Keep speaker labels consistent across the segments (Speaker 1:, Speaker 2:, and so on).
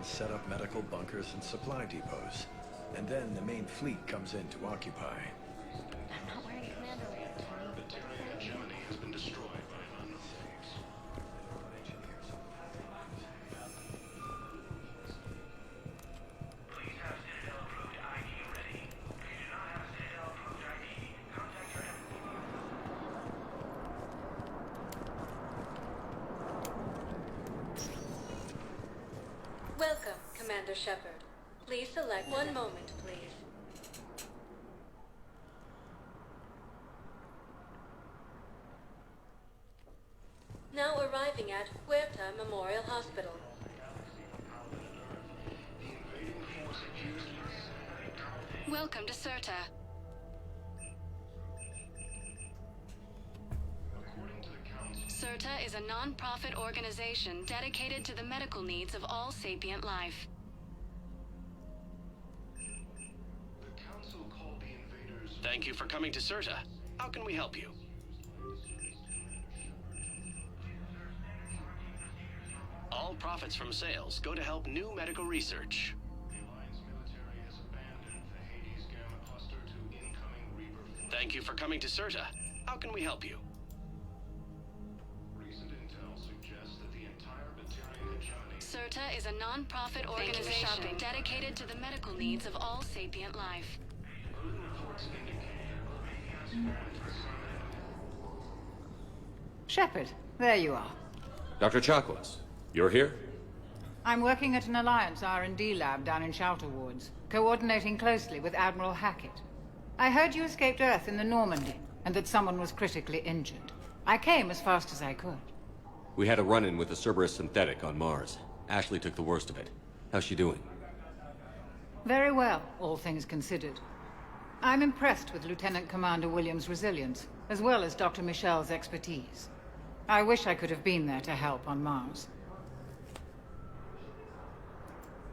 Speaker 1: civilians set up medical bunkers and supply depots. And then the main fleet comes in to occupy.
Speaker 2: I'm not wearing a commander uniform.
Speaker 3: Batarian hegemony has been destroyed by an unknown force.
Speaker 4: Please have Citadel-approved ID ready. If you do not have Citadel-approved ID, contact your
Speaker 5: Welcome, Commander Shepard. Please select one moment, please. Now arriving at Huerta Memorial Hospital. Welcome to CERTA. CERTA is a non-profit organization dedicated to the medical needs of all sapient life.
Speaker 6: Thank you for coming to CERTA. How can we help you? All profits from sales go to help new medical research.
Speaker 3: The Alliance military has abandoned the Hades Gamma cluster to incoming Reaper.
Speaker 6: Thank you for coming to CERTA. How can we help you?
Speaker 3: Recent intel suggests that the entire Batarian hegemony...
Speaker 5: CERTA is a non-profit organization dedicated to the medical needs of all sapient life.
Speaker 3: Early reports indicate
Speaker 7: Shepard, there you are.
Speaker 8: Dr. Chakwas, you're here?
Speaker 7: I'm working at an Alliance R&D lab down in Shelter Wards, coordinating closely with Admiral Hackett. I heard you escaped Earth in the Normandy, and that someone was critically injured. I came as fast as I could.
Speaker 8: We had a run-in with the Cerberus synthetic on Mars. Ashley took the worst of it. How's she doing?
Speaker 7: Very well, all things considered. I'm impressed with Lieutenant Commander Williams' resilience, as well as Dr. Michel's expertise. I wish I could have been there to help on Mars.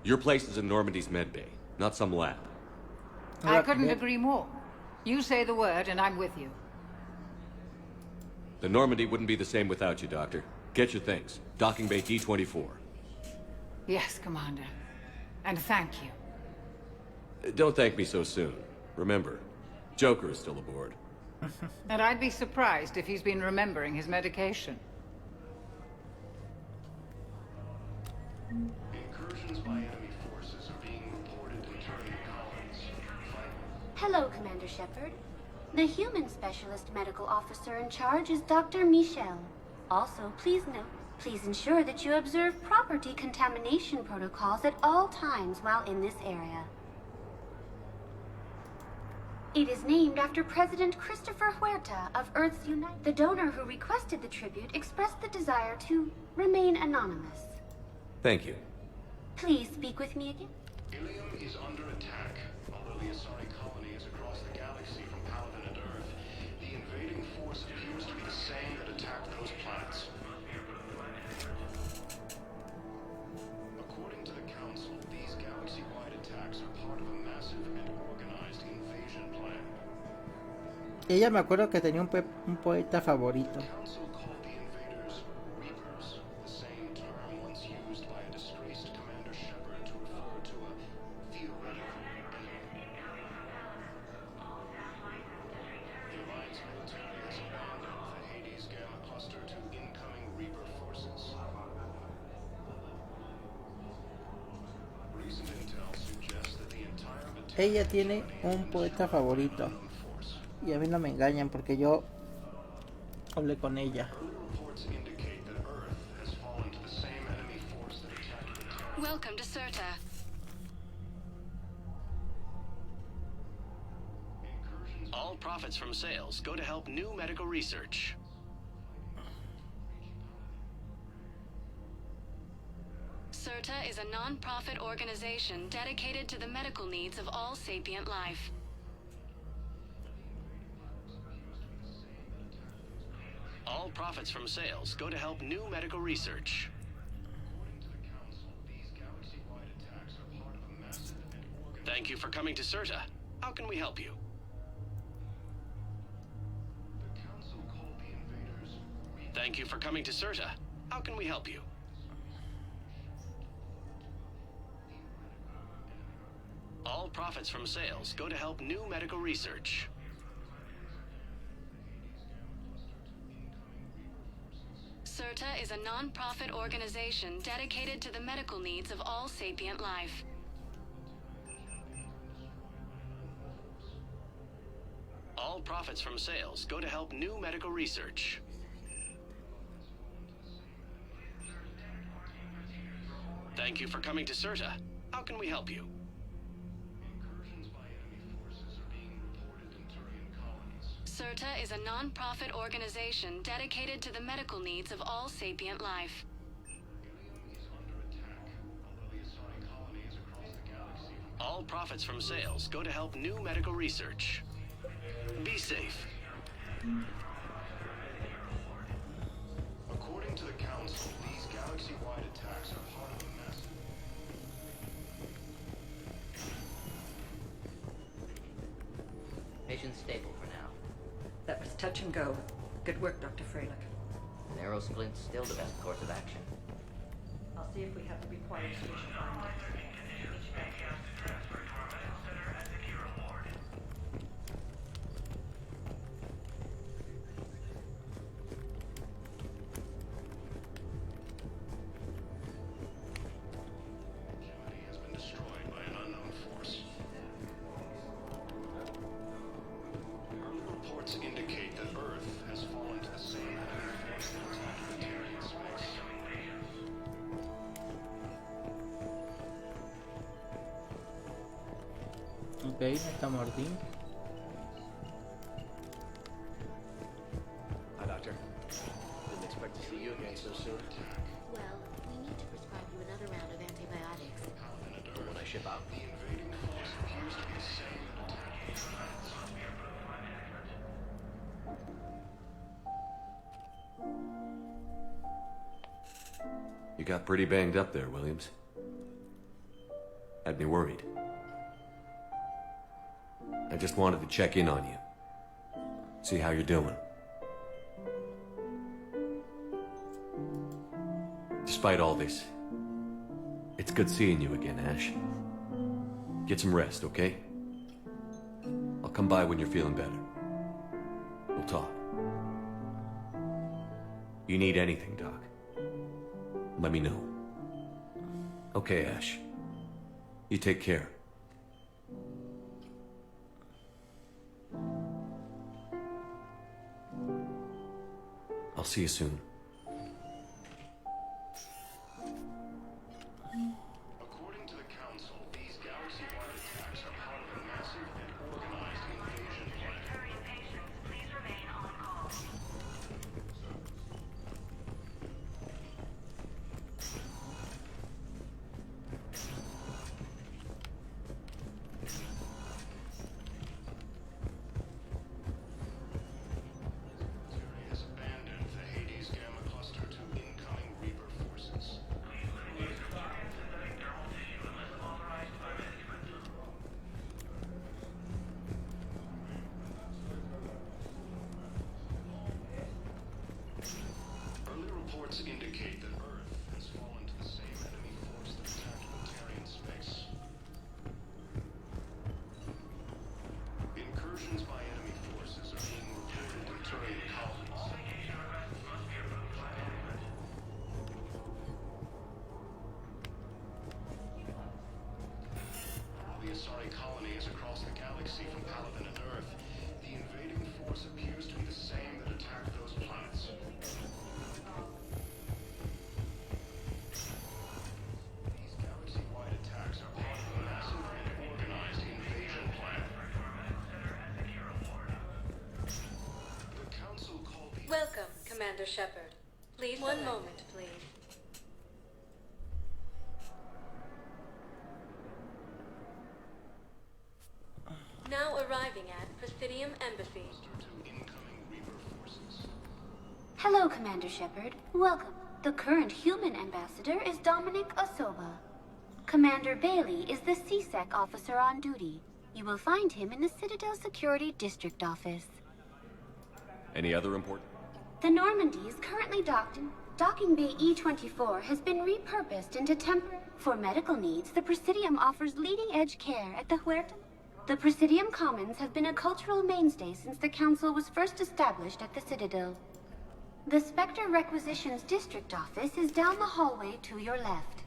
Speaker 8: Your place is in Normandy's medbay, not some lab.
Speaker 7: I couldn't agree more. You say the word and I'm with you.
Speaker 8: The Normandy wouldn't be the same without you, Doctor. Get your things. Docking Bay D-24.
Speaker 7: Yes, Commander. And thank you.
Speaker 8: Don't thank me so soon. Remember, Joker is still aboard.
Speaker 7: And I'd be surprised if he's been remembering his medication.
Speaker 3: incursions by enemy forces are being reported in turning colonies.
Speaker 2: Hello, Commander Shepard. The human specialist medical officer in charge is Dr. Michel. Also, please note, please ensure that you observe proper decontamination protocols at all times while in this area. It is named after President Christopher Huerta of Earth's Unite. The donor who requested the tribute expressed the desire to remain anonymous.
Speaker 8: Thank you.
Speaker 2: Please speak with me again.
Speaker 3: Ilium is under attack. Although the Asari colony is across the galaxy from Paladin and Earth, the invading force appears to be the same that attacked those planets. According to the Council, these galaxy-wide attacks are part of a massive and organized invasion plan.
Speaker 9: Ella me acuerdo que tenía un poeta favorito.
Speaker 3: The Council called the invaders Reapers, the same term once used by a disgraced Commander Shepard to refer to a theoretical enemy. The Alliance military has abandoned the Hades Gamma cluster to incoming Reaper forces. Recent intel suggests that the entire
Speaker 9: Ella tiene un poeta favorito. Y a mí no me engañan porque yo hablé con ella.
Speaker 3: reports indicate that Earth has fallen to the same enemy force that attacked the
Speaker 5: Welcome to CERTA.
Speaker 3: incursions.
Speaker 6: All profits from sales go to help new medical research.
Speaker 5: CERTA is a non-profit organization dedicated to the medical needs of all sapient life.
Speaker 6: All profits from sales go to help new medical research.
Speaker 3: According to the Council, these galaxy-wide attacks are part of a massive and organized...
Speaker 6: Thank you for coming to CERTA. How can we help you?
Speaker 3: The Council called the invaders...
Speaker 6: Thank you for coming to CERTA. How can we help you? All profits from sales go to help new medical research.
Speaker 5: CERTA is a non-profit organization dedicated to the medical needs of all sapient life.
Speaker 6: All profits from sales go to help new medical research. Thank you for coming to CERTA. How can we help you?
Speaker 3: Incursions by enemy forces are being reported in Turian colonies.
Speaker 5: CERTA is a non-profit organization dedicated to the medical needs of all sapient life.
Speaker 3: Ilium is under attack, although the Asari colony is across the galaxy from...
Speaker 6: All profits from sales go to help new medical research. Be safe.
Speaker 3: According to the Council, these galaxy-wide attacks are part of a massive...
Speaker 10: Mission stable for now.
Speaker 11: That was touch and go. Good work, Dr. Freilich.
Speaker 10: Narrow splint's still the best course of action.
Speaker 11: I'll see if we have the required station findings.
Speaker 3: Gemini has been destroyed by an unknown force. Early reports indicate that Earth has fallen to the same enemy force that attacked the Turian space.
Speaker 9: Ok, está Martín.
Speaker 12: Hi, Doctor. Didn't expect to see you again so soon.
Speaker 13: Well, we need to prescribe you another round of antibiotics.
Speaker 12: But when I ship out,
Speaker 3: The invading force appears to be the same that attacked the planets.
Speaker 8: You got pretty banged up there, Williams. Had me worried. I just wanted to check in on you. See how you're doing. Despite all this, it's good seeing you again, Ash. Get some rest, okay? I'll come by when you're feeling better. We'll talk. You need anything, Doc, let me know. Okay, Ash. You take care. I'll see you soon.
Speaker 3: According to the Council, these galaxy-wide attacks are part of a massive and organized invasion plan.
Speaker 4: Turian patients, please remain on call.
Speaker 3: Turian has abandoned the Hades Gamma Cluster to incoming Reaper forces.
Speaker 4: Please limit use of Turian synthetic thermal tissue unless authorized by management.
Speaker 3: Early reports indicate that Earth has fallen to the same enemy force that attacked the Turian space. Incursions by enemy forces are being reported in Turian colonies.
Speaker 4: Vacation requests must be approved by management.
Speaker 3: The Asari colony is across the galaxy from Paladin and Earth. The invading force appears to be the same that attacked those planets. These galaxy-wide attacks are part of a massive and organized invasion plan. The Council called the...
Speaker 14: Welcome, Commander Shepard. Please, one moment, please. Now arriving at Presidium Embassy.
Speaker 3: to incoming Reaper forces.
Speaker 2: Hello, Commander Shepard. Welcome. The current human ambassador is Dominic Osoba. Commander Bailey is the CSEC officer on duty. You will find him in the Citadel Security District office.
Speaker 8: Any other important?
Speaker 2: The Normandy is currently docked in Docking Bay E-24 has been repurposed into For medical needs, the Presidium offers leading-edge care at the Huerta. The Presidium Commons have been a cultural mainstay since the Council was first established at the Citadel. The Spectre Requisitions District Office is down the hallway to your left.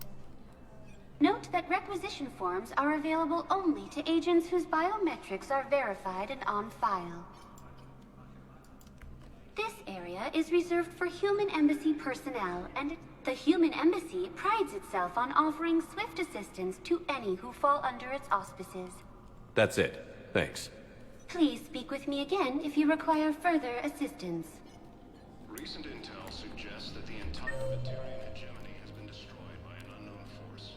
Speaker 2: Note that requisition forms are available only to agents whose biometrics are verified and on file. This area is reserved for Human Embassy personnel, and the Human Embassy prides itself on offering swift assistance to any who fall under its auspices.
Speaker 8: That's it. Thanks.
Speaker 2: Please speak with me again if you require further assistance.
Speaker 3: Recent intel suggests that the entire Batarian hegemony has been destroyed by an unknown force.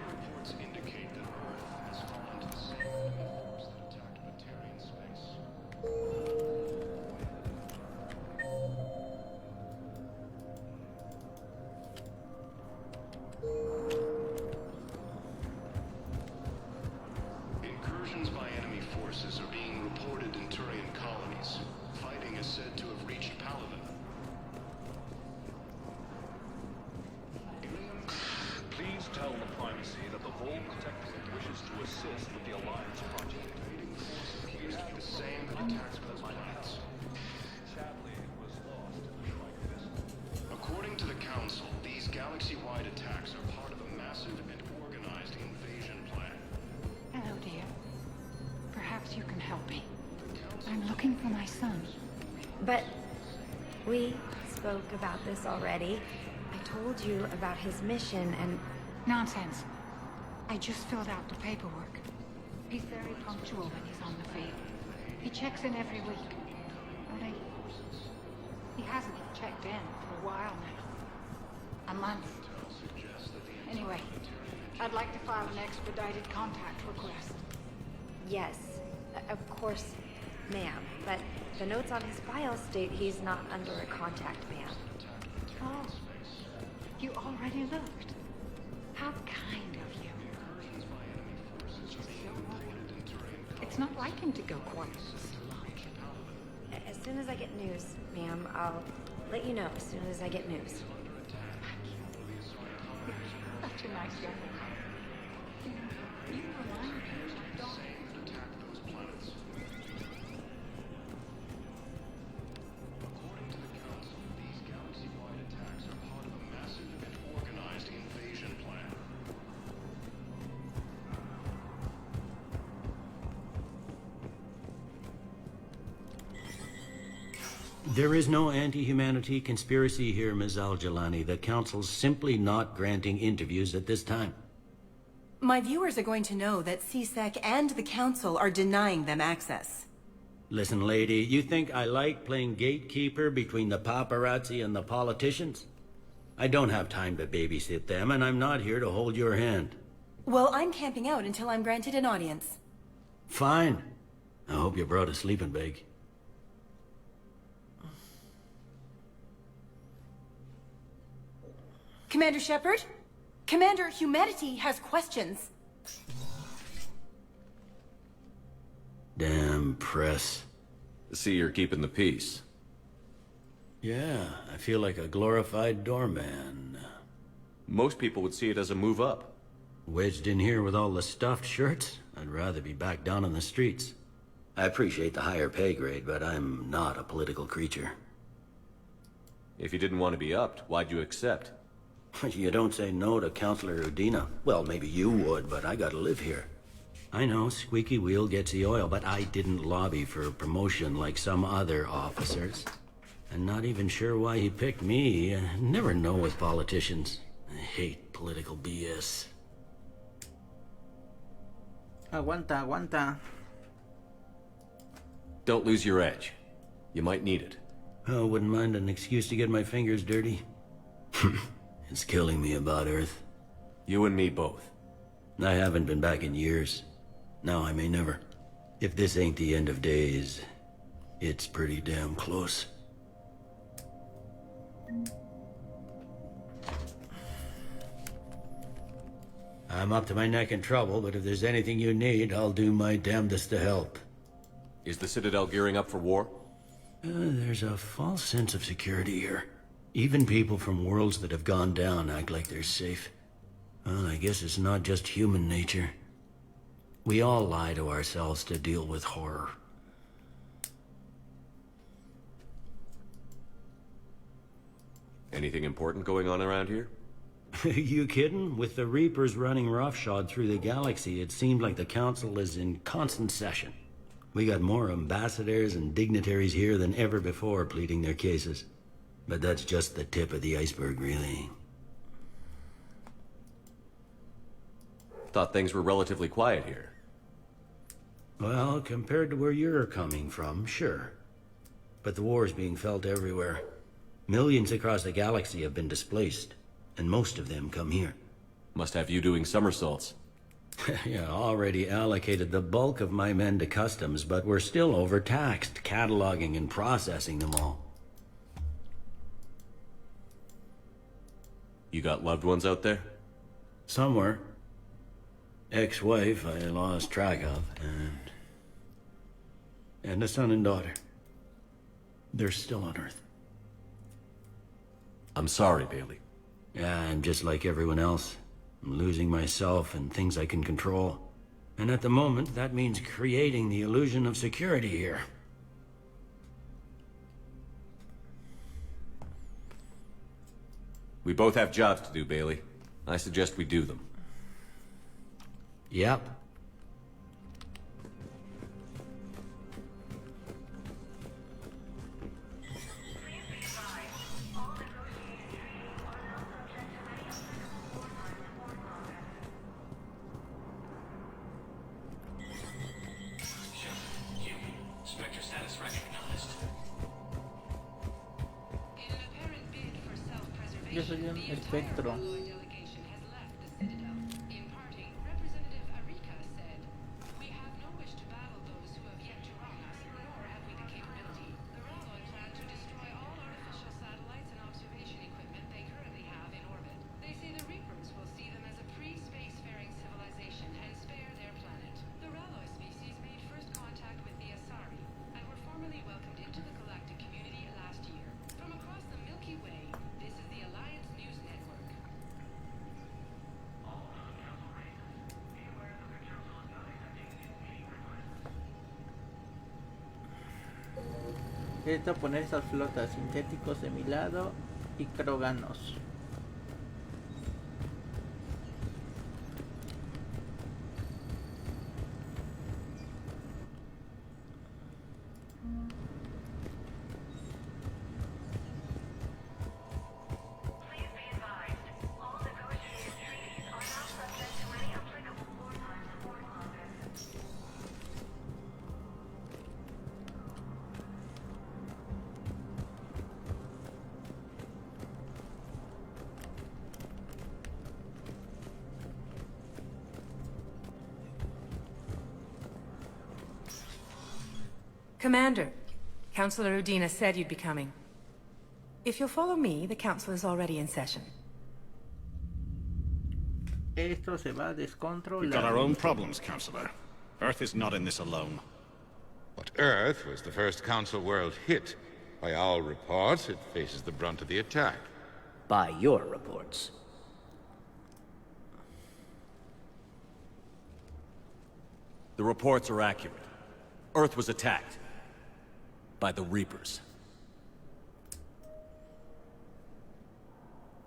Speaker 3: Reports indicate that Earth has fallen to the same enemy force that attacked Batarian space. Incursions by enemy forces are being reported in Turian colonies. Fighting is said to have reached Paladin.
Speaker 15: Please tell the Primacy that the Vol Protectorate wishes to assist with the Alliance project.
Speaker 3: Invading force appears to be the same that attacked those planets.
Speaker 15: Sadly, it was lost in the Striker District.
Speaker 3: According to the Council, these galaxy-wide attacks are part of a massive and organized invasion plan.
Speaker 7: Hello, dear. Perhaps you can help me. I'm looking for my son.
Speaker 16: But we spoke about this already. I told you about his mission and...
Speaker 7: Nonsense. I just filled out the paperwork. He's very punctual when he's on the field. He checks in every week. Only he hasn't checked in for a while now. A month. Anyway, I'd like to file an expedited contact request.
Speaker 16: Yes, of course, ma'am. But the notes on his file state he's not under a contact ban.
Speaker 7: Oh, you already looked. How kind of you. It's not like him to go quiet.
Speaker 16: As soon as I get news, ma'am, I'll let you know as soon as I get news.
Speaker 7: Such a nice young man. You remind me of my daughter.
Speaker 3: According to the Council, these galaxy-wide attacks are part of a massive and organized invasion plan.
Speaker 17: There is no anti-humanity conspiracy here, Ms. Al-Jalani. The Council's simply not granting interviews at this time.
Speaker 18: My viewers are going to know that CSEC and the Council are denying them access.
Speaker 17: Listen, lady, you think I like playing gatekeeper between the paparazzi and the politicians? I don't have time to babysit them, and I'm not here to hold your hand.
Speaker 18: Well, I'm camping out until I'm granted an audience.
Speaker 17: Fine. I hope you brought a sleeping bag.
Speaker 18: Commander Shepard? Commander Humanity has questions.
Speaker 17: Damn press.
Speaker 8: See, you're keeping the peace.
Speaker 17: Yeah, I feel like a glorified doorman.
Speaker 8: Most people would see it as a move up.
Speaker 17: Wedged in here with all the stuffed shirts? I'd rather be back down on the streets. I appreciate the higher pay grade, but I'm not a political creature.
Speaker 8: If you didn't want to be upped, why'd you accept?
Speaker 17: You don't say no to Counselor Udina. Well, maybe you would, but I gotta live here. I know, squeaky wheel gets the oil, but I didn't lobby for promotion like some other officers. I'm not even sure why he picked me. I never know with politicians. I hate political BS.
Speaker 9: Aguanta.
Speaker 8: Don't lose your edge. You might need it.
Speaker 17: Oh, wouldn't mind an excuse to get my fingers dirty. It's killing me about Earth.
Speaker 8: You and me both.
Speaker 17: I haven't been back in years. Now I may never. If this ain't the end of days, it's pretty damn close. I'm up to my neck in trouble, but if there's anything you need, I'll do my damnedest to help.
Speaker 8: Is the Citadel gearing up for war?
Speaker 17: There's a false sense of security here. Even people from worlds that have gone down act like they're safe. Well, I guess it's not just human nature. We all lie to ourselves to deal with horror.
Speaker 8: Anything important going on around here?
Speaker 17: You kidding? With the Reapers running roughshod through the galaxy, it seemed like the Council is in constant session. We got more ambassadors and dignitaries here than ever before pleading their cases. But that's just the tip of the iceberg, really.
Speaker 8: Thought things were relatively quiet here.
Speaker 17: Well, compared to where you're coming from, sure. But the war's being felt everywhere. Millions across the galaxy have been displaced, and most of them come here.
Speaker 8: Must have you doing somersaults.
Speaker 17: Yeah, already allocated the bulk of my men to customs, but we're still overtaxed, cataloging and processing them all.
Speaker 8: You got loved ones out there?
Speaker 17: Somewhere. Ex-wife I lost track of, and a son and daughter. They're still on Earth.
Speaker 8: I'm sorry, Bailey.
Speaker 17: Yeah, I'm just like everyone else. I'm losing myself and things I can control. And at the moment, that means creating the illusion of security here.
Speaker 8: We both have jobs to do, Bailey. I suggest we do them.
Speaker 17: Yep.
Speaker 6: Spectre status recognized.
Speaker 9: Yo soy un espectro. Necesito poner esas flotas sintéticos de mi lado y croganos.
Speaker 19: Commander, Councilor Udina said you'd be coming. If you'll follow me, the council is already in session.
Speaker 9: Esto se va a descontrolar.
Speaker 20: We've got our own problems, Councilor. Earth is not in this alone.
Speaker 21: But Earth was the first Council world hit. By our reports, it faces the brunt of the attack.
Speaker 22: By your reports.
Speaker 8: The reports are accurate. Earth was attacked. By the Reapers.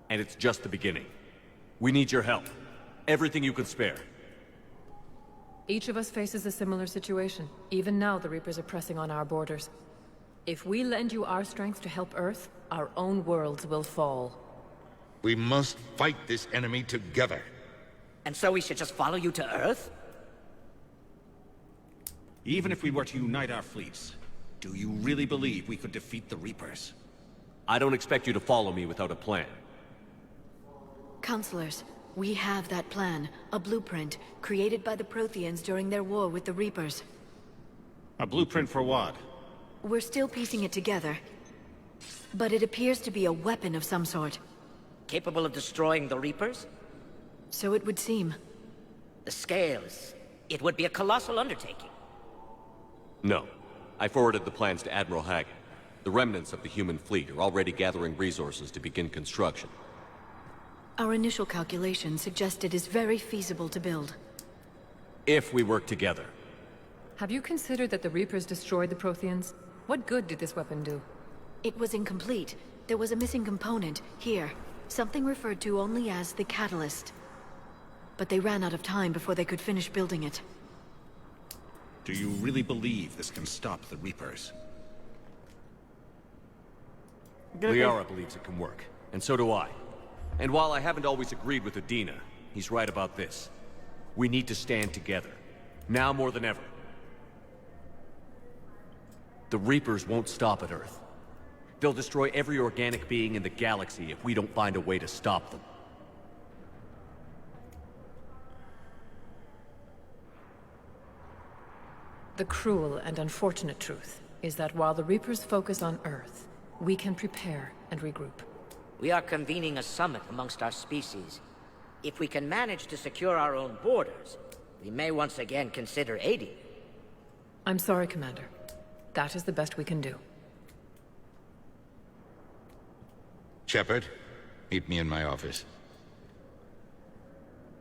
Speaker 8: And it's just the beginning. We need your help. Everything you can spare.
Speaker 23: Each of us faces a similar situation. Even now, the Reapers are pressing on our borders. If we lend you our strength to help Earth, our own worlds will fall.
Speaker 21: We must fight this enemy together.
Speaker 22: And so we should just follow you to Earth?
Speaker 20: Even if we were to unite our fleets, do you really believe we could defeat the Reapers?
Speaker 8: I don't expect you to follow me without a plan.
Speaker 13: Counselors, we have that plan. A blueprint, created by the Protheans during their war with the Reapers.
Speaker 20: A blueprint for what?
Speaker 1: We're still piecing it together. But it appears to be a weapon of some sort.
Speaker 22: Capable of destroying the Reapers?
Speaker 1: So it would seem.
Speaker 22: The scales. It would be a colossal undertaking.
Speaker 8: No. I forwarded the plans to Admiral Hagen. The remnants of the human fleet are already gathering resources to begin construction.
Speaker 1: Our initial calculations suggest it is very feasible to build.
Speaker 8: If we work together.
Speaker 23: Have you considered that the Reapers destroyed the Protheans? What good did this weapon do?
Speaker 1: It was incomplete. There was a missing component, here. Something referred to only as the Catalyst. But they ran out of time before they could finish building it.
Speaker 20: Do you really believe this can stop the Reapers?
Speaker 8: Liara believes it can work, and so do I. And while I haven't always agreed with Udina, he's right about this. We need to stand together. Now more than ever. The Reapers won't stop at Earth. They'll destroy every organic being in the galaxy if we don't find a way to stop them.
Speaker 23: The cruel and unfortunate truth is that while the Reapers focus on Earth, we can prepare and regroup.
Speaker 22: We are convening a summit amongst our species. If we can manage to secure our own borders, we may once again consider aiding you.
Speaker 23: I'm sorry, Commander. That is the best we can do.
Speaker 21: Shepard, meet me in my office.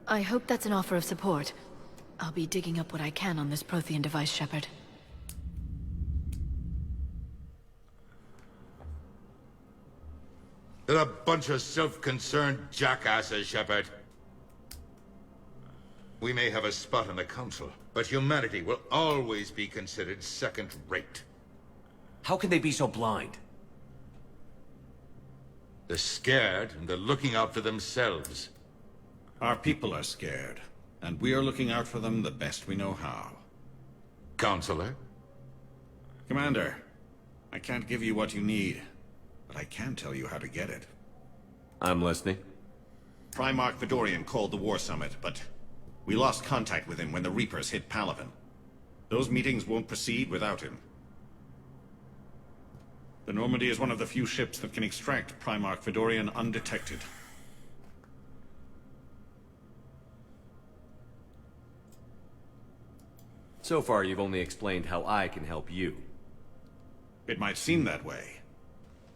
Speaker 1: I hope that's an offer of support. I'll be digging up what I can on this Prothean device, Shepard.
Speaker 21: They're a bunch of self-concerned jackasses, Shepard. We may have a spot in the Council, but humanity will always be considered second-rate.
Speaker 8: How can they be so blind?
Speaker 21: They're scared, and they're looking out for themselves.
Speaker 20: Our people are scared, and we are looking out for them the best we know how.
Speaker 21: Counselor?
Speaker 20: Commander, I can't give you what you need, but I can tell you how to get it.
Speaker 8: I'm listening.
Speaker 20: Primarch Fedorian called the War Summit, but we lost contact with him when the Reapers hit Palaven. Those meetings won't proceed without him. The Normandy is one of the few ships that can extract Primarch Fedorian undetected.
Speaker 8: So far, you've only explained how I can help you.
Speaker 20: It might seem that way.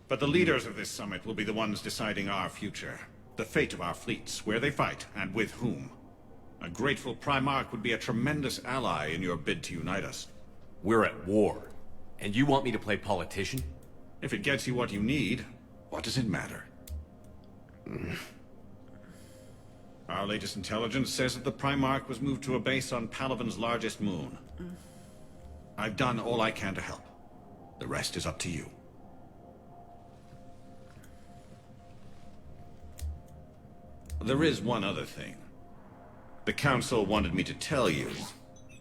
Speaker 20: But the leaders of this summit will be the ones deciding our future. The fate of our fleets, where they fight, and with whom. A grateful Primarch would be a tremendous ally in your bid to unite us.
Speaker 8: We're at war. And you want me to play politician?
Speaker 20: If it gets you what you need, what does it matter? Our latest intelligence says that the Primarch was moved to a base on Palaven's largest moon. I've done all I can to help. The rest is up to you. There is one other thing. The Council wanted me to tell you,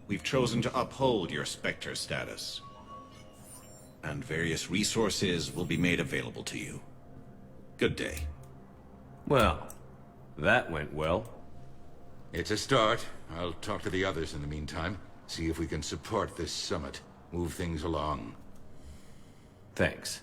Speaker 20: we've chosen to uphold your Spectre status. And various resources will be made available to you. Good day.
Speaker 8: Well, that went well.
Speaker 21: It's a start. I'll talk to the others in the meantime. See if we can support this summit. Move things along.
Speaker 8: Thanks.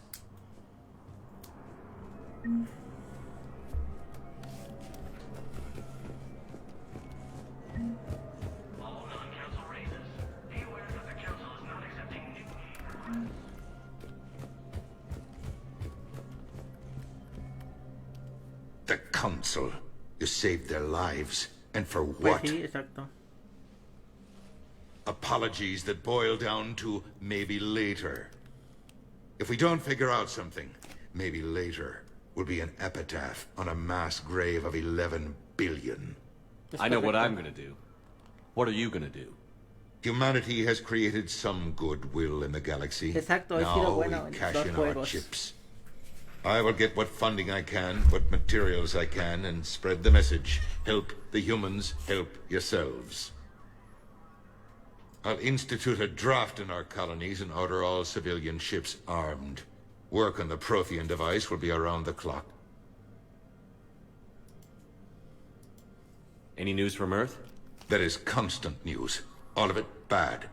Speaker 21: The Council. You saved their lives. And for
Speaker 9: Pues
Speaker 21: what?
Speaker 9: sí, exacto.
Speaker 21: Apologies that boil down to maybe later. If we don't figure out something, maybe later will be an epitaph on a mass grave of 11 billion.
Speaker 8: I know what I'm gonna do. What are you gonna do?
Speaker 21: Humanity has created some goodwill in the galaxy.
Speaker 9: Exacto, he sido
Speaker 21: Now
Speaker 9: bueno
Speaker 21: we
Speaker 9: en
Speaker 21: cash
Speaker 9: dos
Speaker 21: in our
Speaker 9: juegos.
Speaker 21: chips. I will get what funding I can, what materials I can, and spread the message. Help the humans, help yourselves. I'll institute a draft in our colonies and order all civilian ships armed. Work on the Prothean device will be around the clock.
Speaker 8: Any news from Earth?
Speaker 21: There is constant news. All of it bad.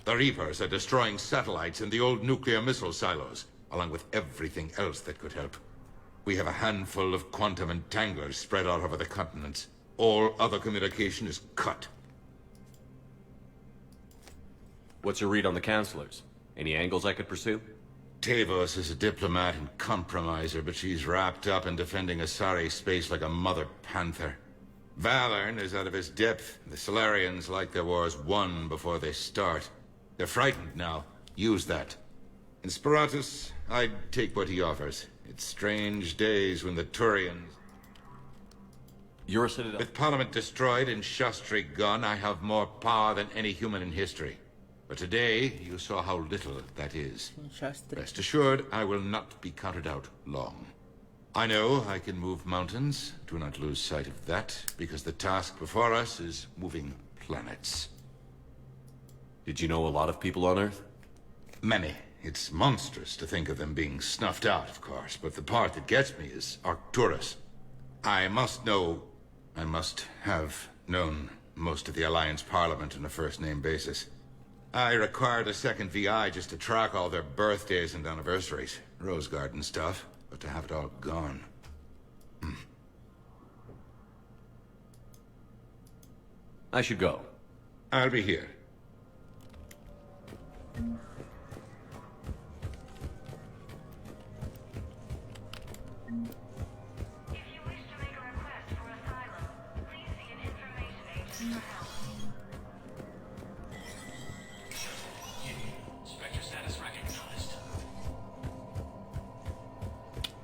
Speaker 21: The Reapers are destroying satellites in the old nuclear missile silos, along with everything else that could help. We have a handful of quantum entanglers spread out over the continents. All other communication is cut.
Speaker 8: What's your read on the counselors? Any angles I could pursue?
Speaker 21: Tavos is a diplomat and compromiser, but she's wrapped up in defending Asari space like a mother panther. Valorn is out of his depth. The Solarians like their wars won before they start. They're frightened now. Use that. In Sparatus, I'd take what he offers. It's strange days when the Turians...
Speaker 8: You're a Citadel...
Speaker 21: With Parliament destroyed and Shastri gone, I have more power than any human in history. But today, you saw how little that is. Rest assured, I will not be counted out long. I know I can move mountains. Do not lose sight of that, because the task before us is moving planets.
Speaker 8: Did you know a lot of people on Earth?
Speaker 21: Many. It's monstrous to think of them being snuffed out, of course, but the part that gets me is Arcturus. I must have known most of the Alliance Parliament on a first-name basis. I required a second VI just to track all their birthdays and anniversaries. Rose Garden stuff, but to have it all gone.
Speaker 8: I should go.
Speaker 21: I'll be here.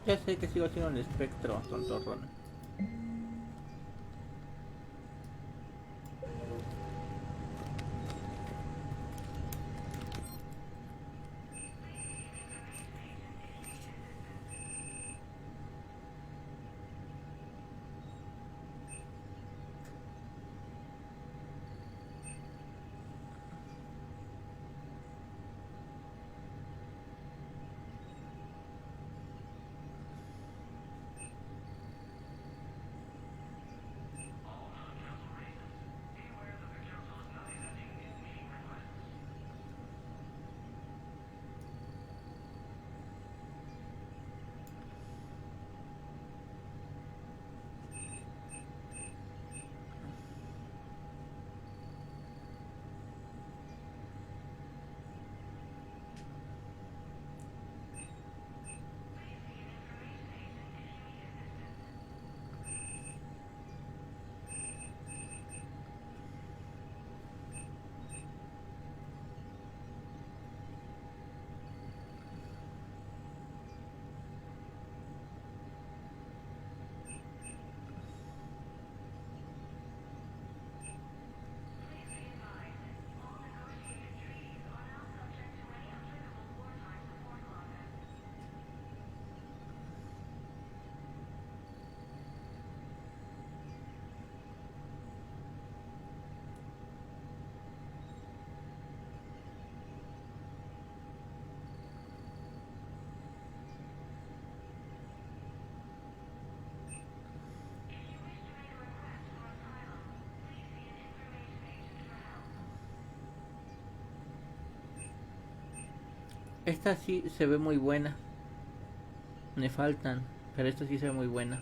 Speaker 9: Ya sé que sigo siendo el espectro, tontorrón. Esta sí se ve muy buena. Me faltan, pero esta sí se ve muy buena.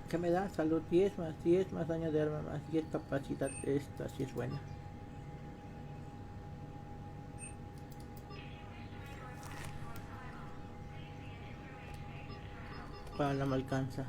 Speaker 9: ¿Qué me da? Salud 10 más daño de arma más 10 capacidad. Esta sí es buena. No me alcanza.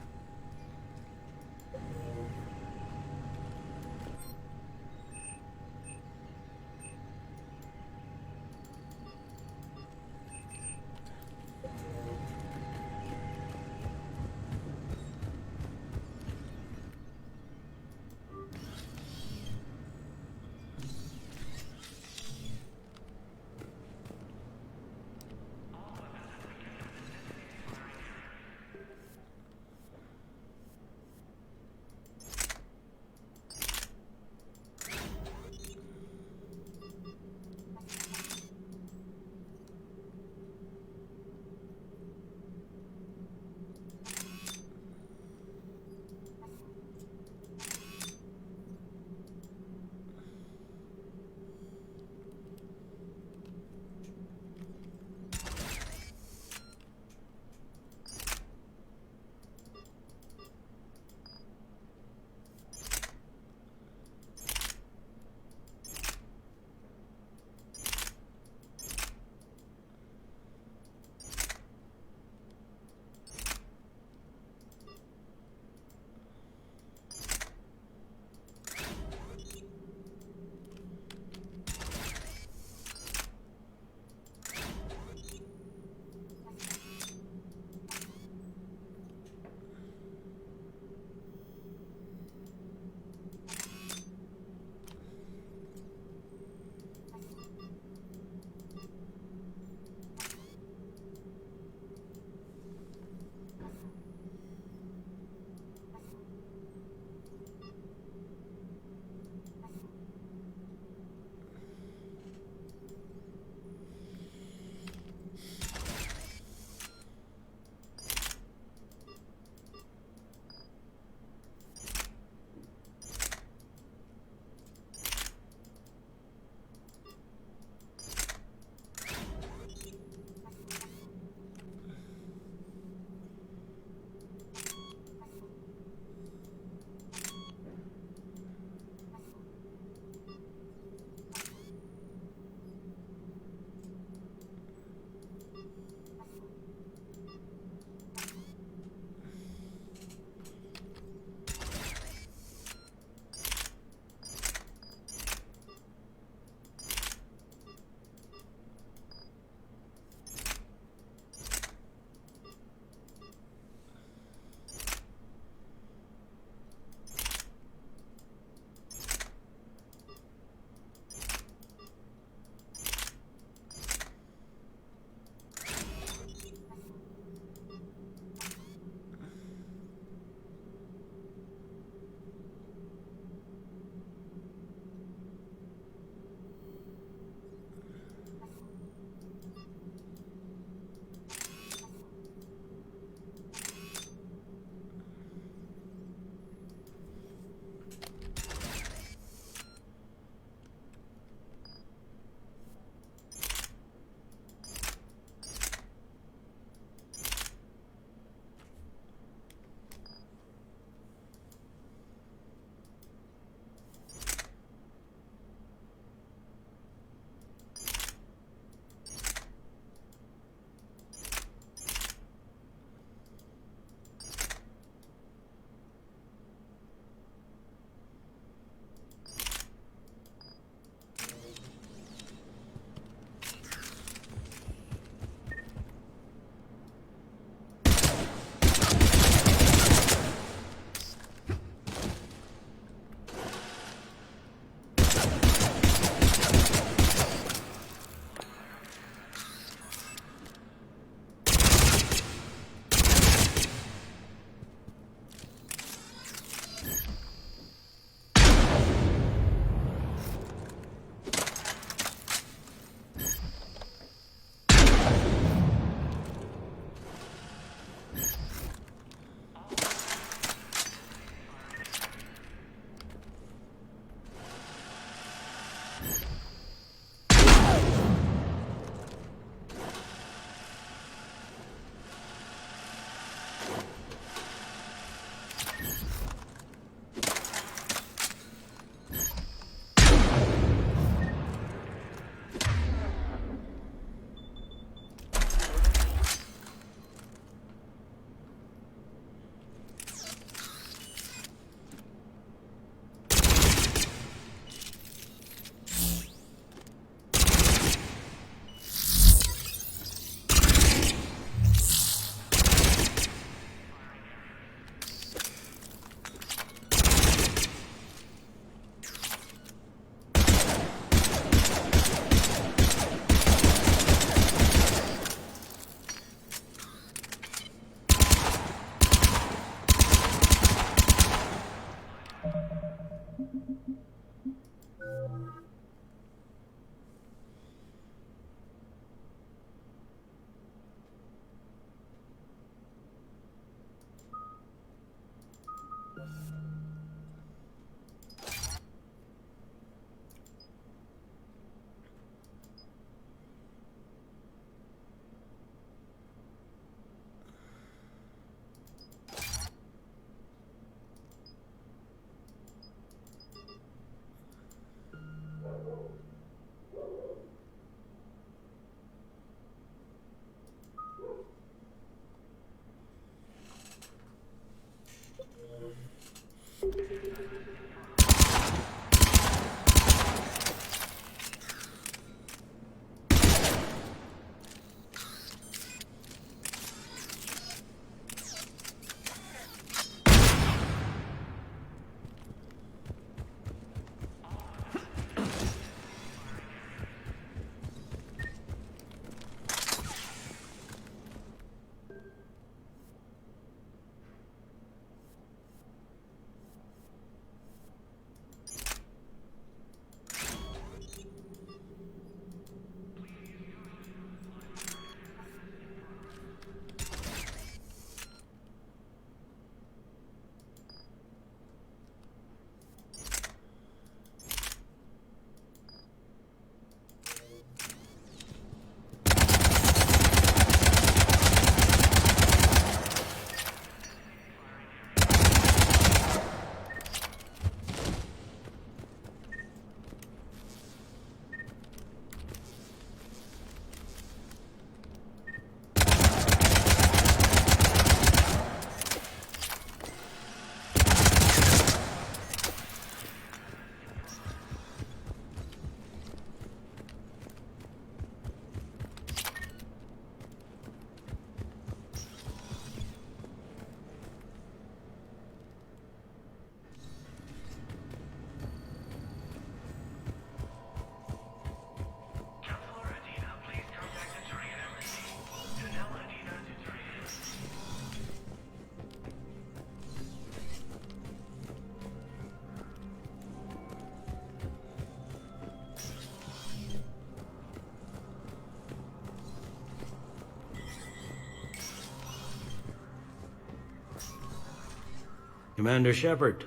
Speaker 17: Commander Shepard,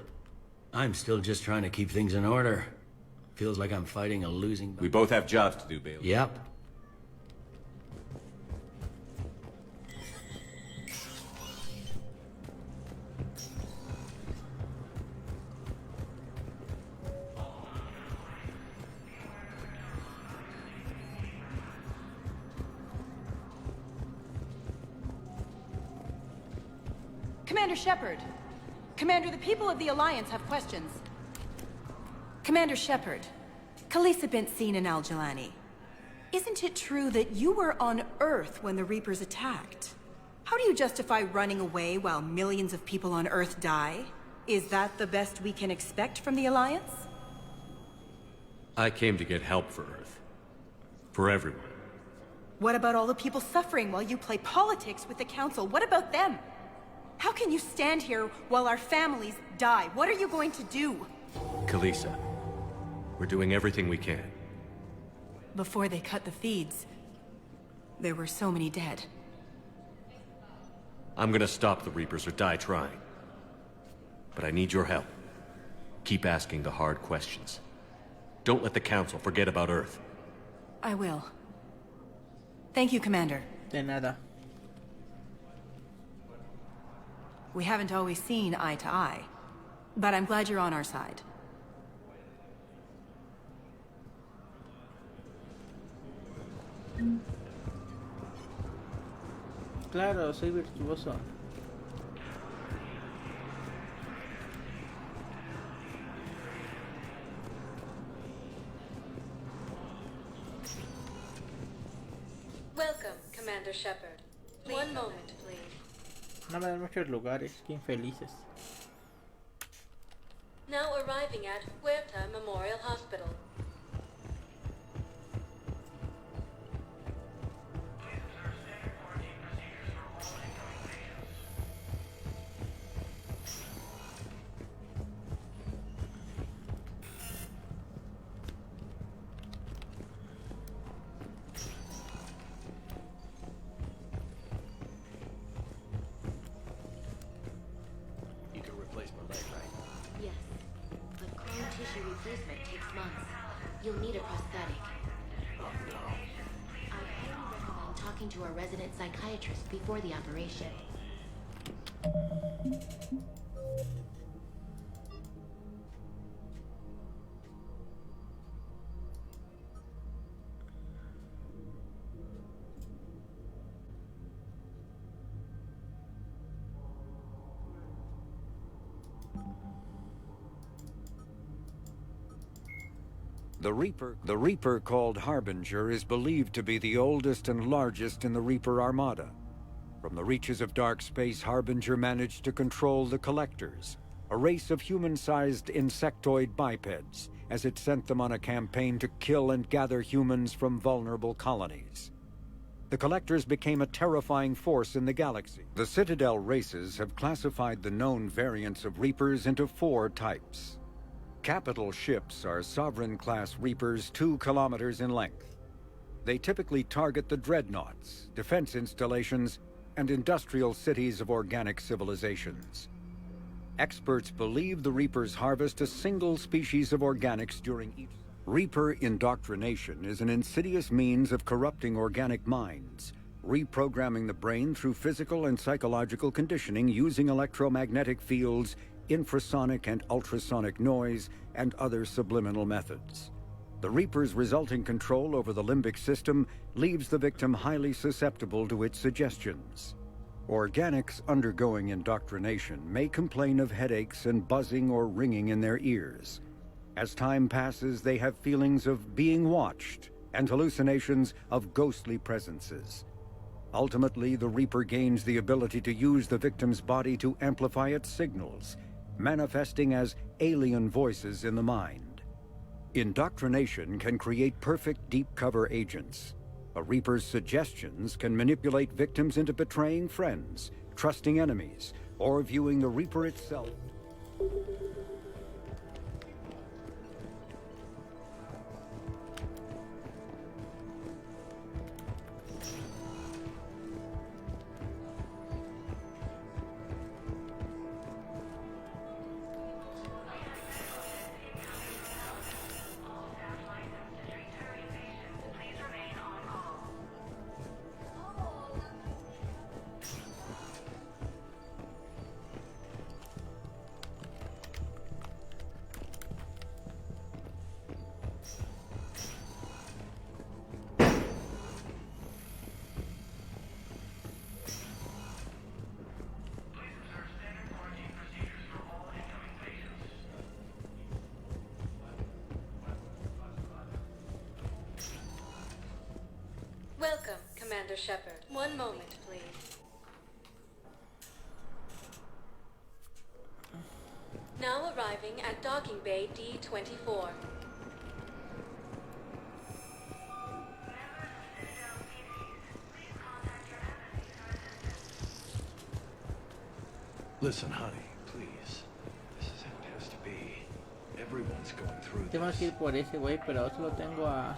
Speaker 17: I'm still just trying to keep things in order. Feels like I'm fighting a losing battle.
Speaker 8: We both have jobs to do, Bailey.
Speaker 17: Yep.
Speaker 18: Commander Shepard! Commander, the people of the Alliance have questions. Commander Shepard, Khalisah bint Sin and Al-Jalani. Isn't it true that you were on Earth when the Reapers attacked? How do you justify running away while millions of people on Earth die? Is that the best we can expect from the Alliance?
Speaker 8: I came to get help for Earth. For everyone.
Speaker 18: What about all the people suffering while you play politics with the Council? What about them? How can you stand here while our families die? What are you going to do?
Speaker 8: Khalisah, we're doing everything we can.
Speaker 18: Before they cut the feeds, there were so many dead.
Speaker 8: I'm gonna stop the Reapers or die trying. But I need your help. Keep asking the hard questions. Don't let the Council forget about Earth.
Speaker 18: I will. Thank you, Commander.
Speaker 9: De nada.
Speaker 18: We haven't always seen eye to eye, but I'm glad you're on our side.
Speaker 9: Claro, soy virtuoso.
Speaker 14: Welcome, Commander Shepard. One moment, please.
Speaker 9: No me dan muchos lugares, qué infelices.
Speaker 14: Now arriving at Huerta Memorial Hospital.
Speaker 13: replacement takes months. You'll need a prosthetic. I highly recommend talking to a resident psychiatrist before the operation.
Speaker 5: The Reaper called Harbinger is believed to be the oldest and largest in the Reaper Armada. From the reaches of dark space, Harbinger managed to control the Collectors, a race of human-sized insectoid bipeds, as it sent them on a campaign to kill and gather humans from vulnerable colonies. The Collectors became a terrifying force in the galaxy. The Citadel races have classified the known variants of Reapers into 4 types. Capital ships are Sovereign-class Reapers 2 kilometers in length. They typically target the dreadnoughts, defense installations, and industrial cities of organic civilizations. Experts believe the Reapers harvest a single species of organics during each. Reaper indoctrination is an insidious means of corrupting organic minds, reprogramming the brain through physical and psychological conditioning using electromagnetic fields, infrasonic and ultrasonic noise, and other subliminal methods. The Reaper's resulting control over the limbic system leaves the victim highly susceptible to its suggestions. Organics undergoing indoctrination may complain of headaches and buzzing or ringing in their ears. As time passes, they have feelings of being watched and hallucinations of ghostly presences. Ultimately, the Reaper gains the ability to use the victim's body to amplify its signals, manifesting as alien voices in the mind. Indoctrination can create perfect deep cover agents. A Reaper's suggestions can manipulate victims into betraying friends, trusting enemies, or viewing the Reaper itself.
Speaker 14: Welcome, Commander Shepard. One moment, please. Now arriving at Docking Bay D-24.
Speaker 10: Listen, honey, please. This is how it has to be. Everyone's going through
Speaker 9: Tengo
Speaker 10: this.
Speaker 9: que ir por ese güey, pero solo tengo a...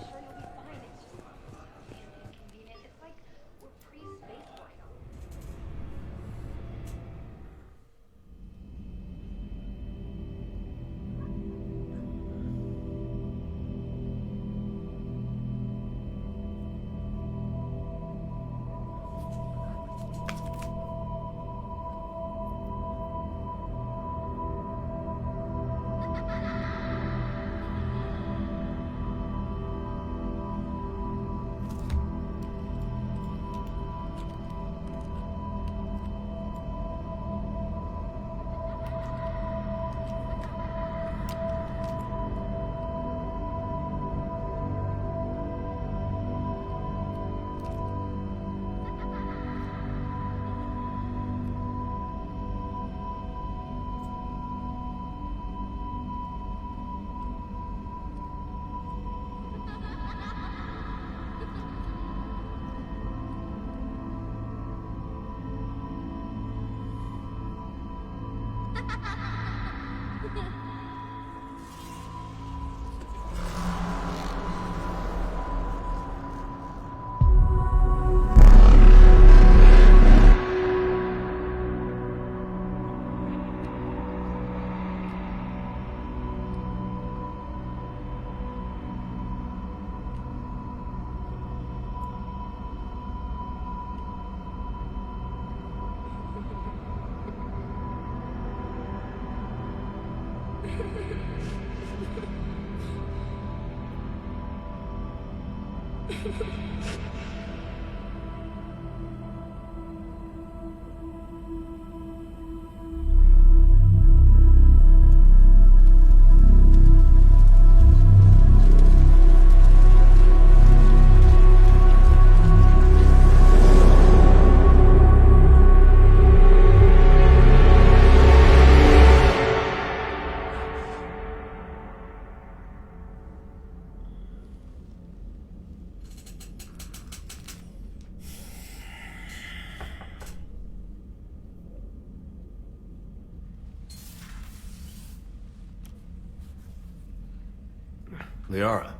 Speaker 8: Liara,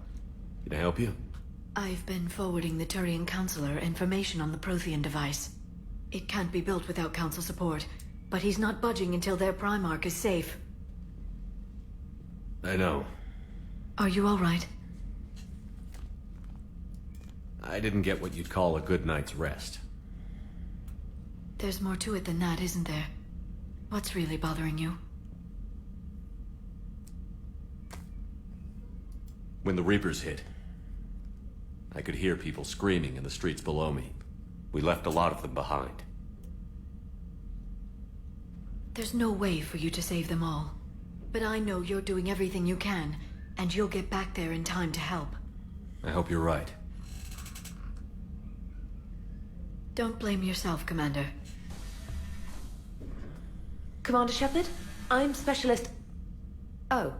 Speaker 8: can I help you?
Speaker 1: I've been forwarding the Turian Counselor information on the Prothean device. It can't be built without Council support, but he's not budging until their Primarch is safe.
Speaker 8: I know.
Speaker 1: Are you all right?
Speaker 8: I didn't get what you'd call a good night's rest.
Speaker 1: There's more to it than that, isn't there? What's really bothering you?
Speaker 8: When the Reapers hit, I could hear people screaming in the streets below me. We left a lot of them behind.
Speaker 1: There's no way for you to save them all. But I know you're doing everything you can, and you'll get back there in time to help.
Speaker 8: I hope you're right.
Speaker 1: Don't blame yourself, Commander.
Speaker 16: Commander Shepard, I'm Specialist... Oh.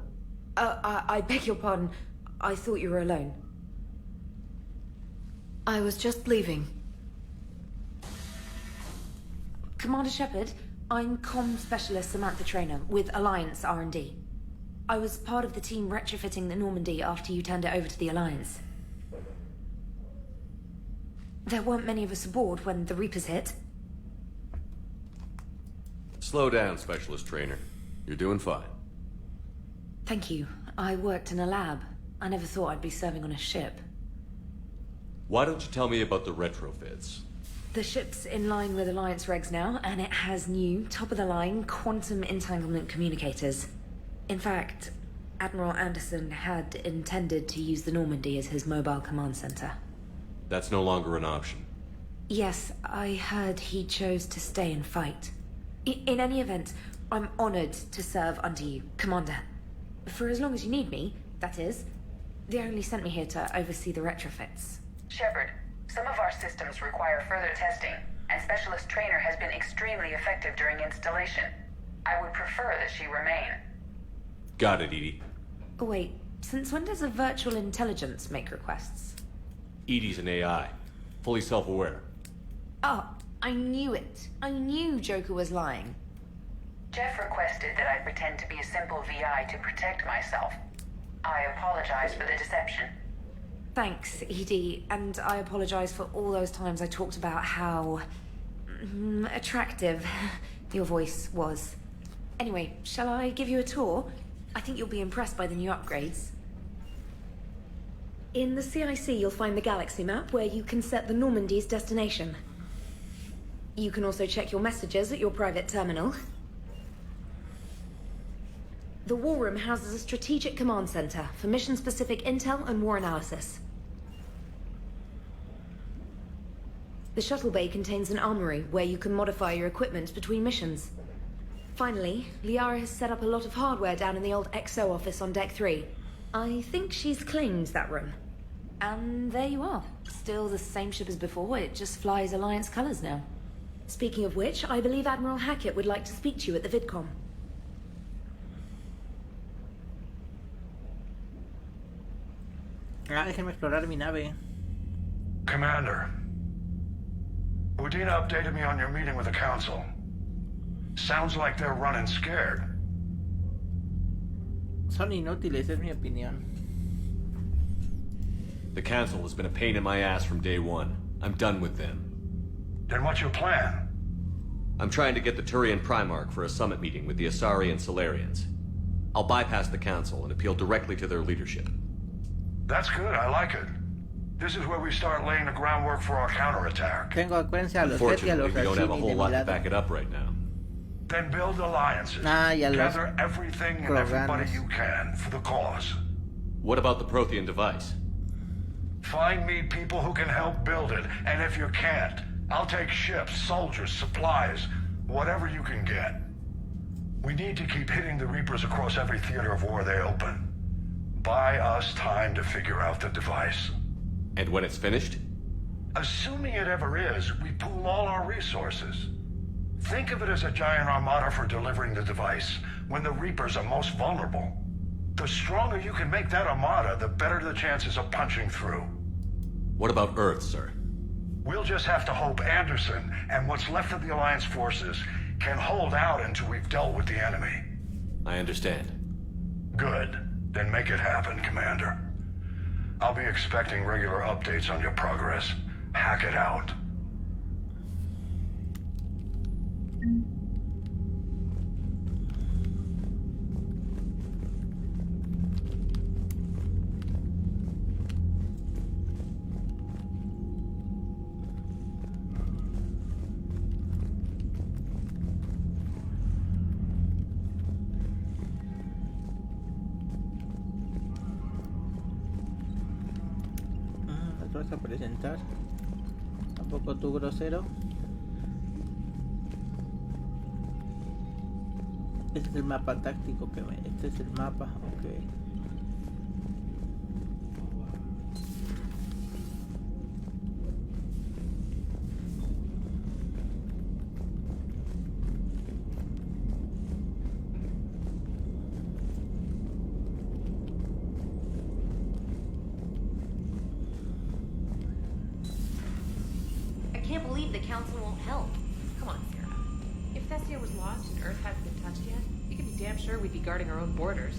Speaker 16: I beg your pardon. I thought you were alone.
Speaker 1: I was just leaving.
Speaker 16: Commander Shepard, I'm Comm Specialist Samantha Traynor with Alliance R&D. I was part of the team retrofitting the Normandy after you turned it over to the Alliance. There weren't many of us aboard when the Reapers hit.
Speaker 8: Slow down, Specialist Trainer. You're doing fine.
Speaker 16: Thank you. I worked in a lab. I never thought I'd be serving on a ship.
Speaker 8: Why don't you tell me about the retrofits?
Speaker 16: The ship's in line with Alliance regs now, and it has new, top-of-the-line, quantum entanglement communicators. In fact, Admiral Anderson had intended to use the Normandy as his mobile command center.
Speaker 8: That's no longer an option.
Speaker 16: Yes, I heard he chose to stay and fight. In any event, I'm honored to serve under you, Commander. For as long as you need me, that is. They only sent me here to oversee the retrofits.
Speaker 4: Shepard, some of our systems require further testing, and Specialist Trainer has been extremely effective during installation. I would prefer that she remain.
Speaker 8: Got it, EDI.
Speaker 16: Oh, wait, since when does a virtual intelligence make requests?
Speaker 8: EDI's an AI, fully self-aware.
Speaker 16: Oh, I knew it. I knew Joker was lying.
Speaker 4: Jeff requested that I pretend to be a simple VI to protect myself. I apologize for the deception.
Speaker 16: Thanks, EDI, and I apologize for all those times I talked about how... attractive your voice was. Anyway, shall I give you a tour? I think you'll be impressed by the new upgrades. In the CIC, you'll find the galaxy map where you can set the Normandy's destination. You can also check your messages at your private terminal. The War Room houses a strategic command center for mission-specific intel and war analysis. The shuttle bay contains an armory where you can modify your equipment between missions. Finally, Liara has set up a lot of hardware down in the old XO office on Deck 3. I think she's claimed that room. And there you are. Still the same ship as before, it just flies Alliance colors now. Speaking of which, I believe Admiral Hackett would like to speak to you at the VidCom.
Speaker 9: Déjeme explorar mi nave.
Speaker 3: Commander, Udina updated me on your meeting with the Council. Sounds like they're running scared.
Speaker 9: Son inútiles, es mi opinión.
Speaker 8: The Council has been a pain in my ass from day one. I'm done with them.
Speaker 3: Then what's your plan?
Speaker 8: I'm trying to get the Turian Primarch for a summit meeting with the Asari and Salarians. I'll bypass the Council and appeal directly to their leadership.
Speaker 3: That's good, I like it. This is where we start laying the groundwork for our counterattack.
Speaker 9: Tengo secuencia a los Zed y a
Speaker 8: Unfortunately,
Speaker 9: los
Speaker 8: we don't have a
Speaker 9: Asini
Speaker 8: whole
Speaker 9: de mi
Speaker 8: lot to
Speaker 9: lado.
Speaker 8: back it up right now.
Speaker 2: Then build alliances.
Speaker 9: Ya los
Speaker 2: Gather everything and everybody
Speaker 9: Kroganos.
Speaker 2: you can for the cause.
Speaker 8: What about the Prothean device?
Speaker 2: Find me people who can help build it, and if you can't, I'll take ships, soldiers, supplies, whatever you can get. We need to keep hitting the Reapers across every theater of war they open. Buy us time to figure out the device.
Speaker 8: And when it's finished?
Speaker 2: Assuming it ever is, we pool all our resources. Think of it as a giant armada for delivering the device, when the Reapers are most vulnerable. The stronger you can make that armada, the better the chances of punching through.
Speaker 8: What about Earth, sir?
Speaker 2: We'll just have to hope Anderson and what's left of the Alliance forces can hold out until we've dealt with the enemy.
Speaker 8: I understand.
Speaker 2: Good. Then make it happen, Commander. I'll be expecting regular updates on your progress. Hack it out.
Speaker 9: ¿No te vas a presentar? Tampoco tú, grosero. Este es el mapa táctico que me... Este es el mapa, ok.
Speaker 16: I can't believe the council won't help.
Speaker 11: Come on, Sarah. If Thessia was lost and Earth hadn't been touched yet, you can be damn sure we'd be guarding our own borders.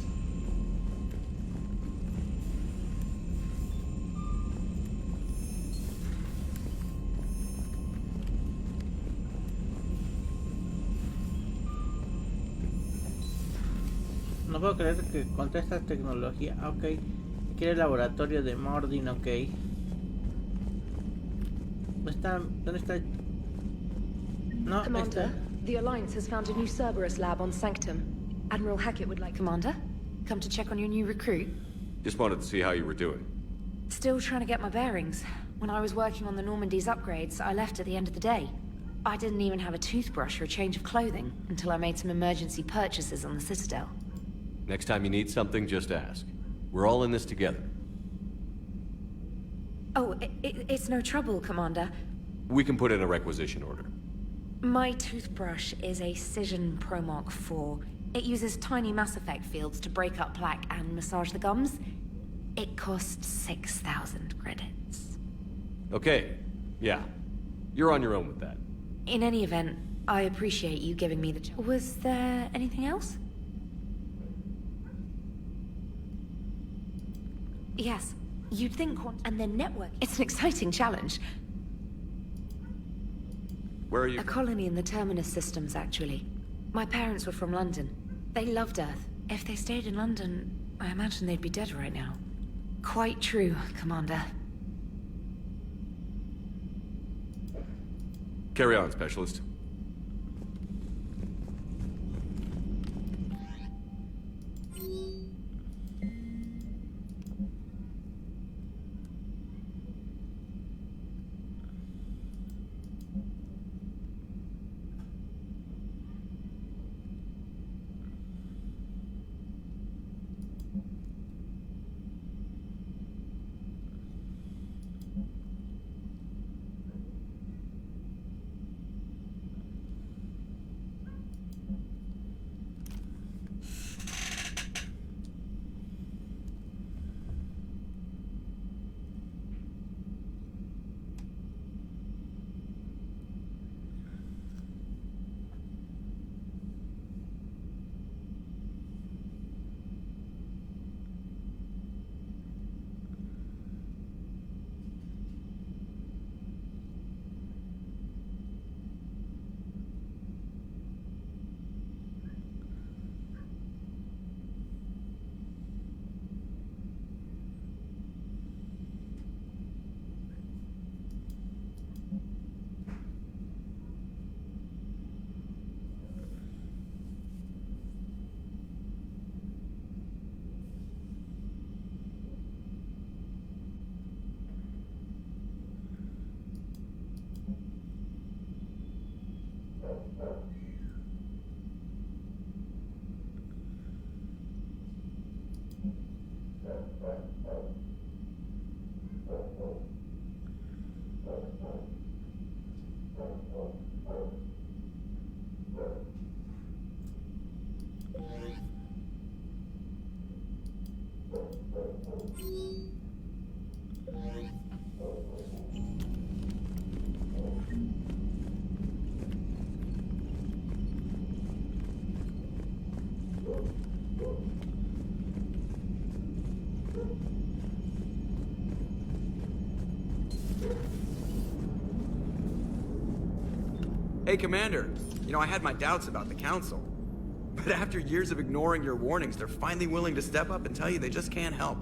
Speaker 9: No puedo creer que contra esta tecnología... Ok. Quiere el laboratorio de Mordin, ok. ¿Dónde está? No,
Speaker 16: Commander,
Speaker 9: está.
Speaker 16: the Alliance has found a new Cerberus lab on Sanctum. Admiral Hackett would like... Commander, come to check on your new recruit.
Speaker 8: Just wanted to see how you were doing.
Speaker 16: Still trying to get my bearings. When I was working on the Normandy's upgrades, I left at the end of the day. I didn't even have a toothbrush or a change of clothing until I made some emergency purchases on the Citadel.
Speaker 8: Next time you need something, just ask. We're all in this together.
Speaker 16: Oh, it's no trouble, Commander.
Speaker 8: We can put in a requisition order.
Speaker 16: My toothbrush is a Cision Pro Mark IV. It uses tiny Mass Effect fields to break up plaque and massage the gums. It costs 6,000 credits.
Speaker 8: Okay. Yeah. You're on your own with that.
Speaker 16: In any event, I appreciate you giving me the... Was there anything else? Yes. You'd think and then network. It's an exciting challenge.
Speaker 8: Where are you?
Speaker 16: A colony in the Terminus systems, actually. My parents were from London. They loved Earth. If they stayed in London, I imagine they'd be dead right now. Quite true, Commander.
Speaker 8: Carry on, Specialist.
Speaker 7: Hey, Commander. You know, I had my doubts about the Council. But after years of ignoring your warnings, they're finally willing to step up and tell you they just can't help.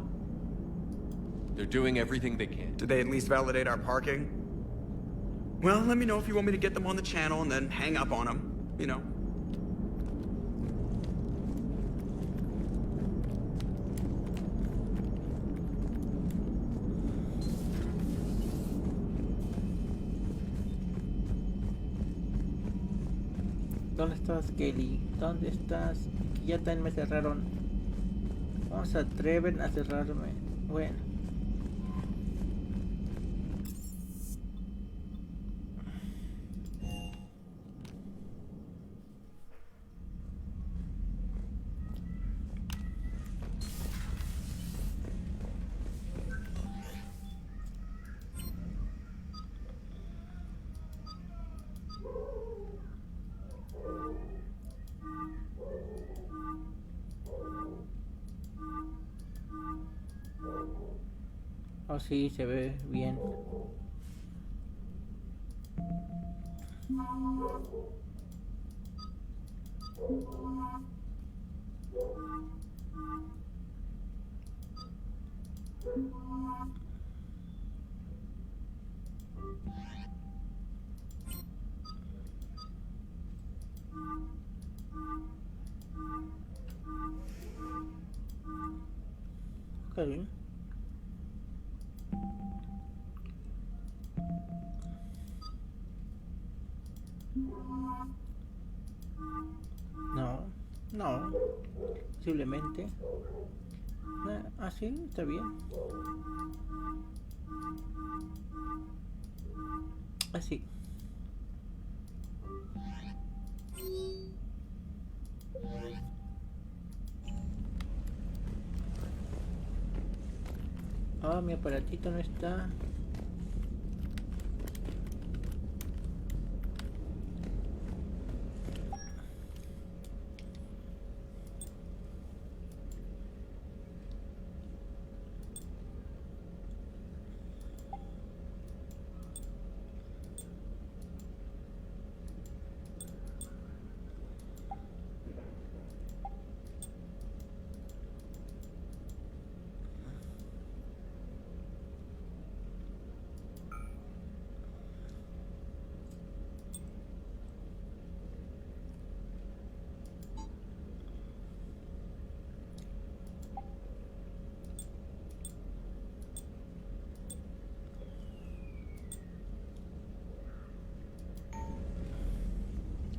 Speaker 8: They're doing everything they can.
Speaker 7: Did they at least validate our parking? Well, let me know if you want me to get them on the channel and then hang up on them. You know.
Speaker 9: ¿Dónde estás, Kelly? ¿Dónde estás? Ya también me cerraron. ¿Cómo se atreven a cerrarme? Bueno. Oh, sí, se ve bien. Okay. No, no, posiblemente. Así, está bien. Así. Ah, mi aparatito no está.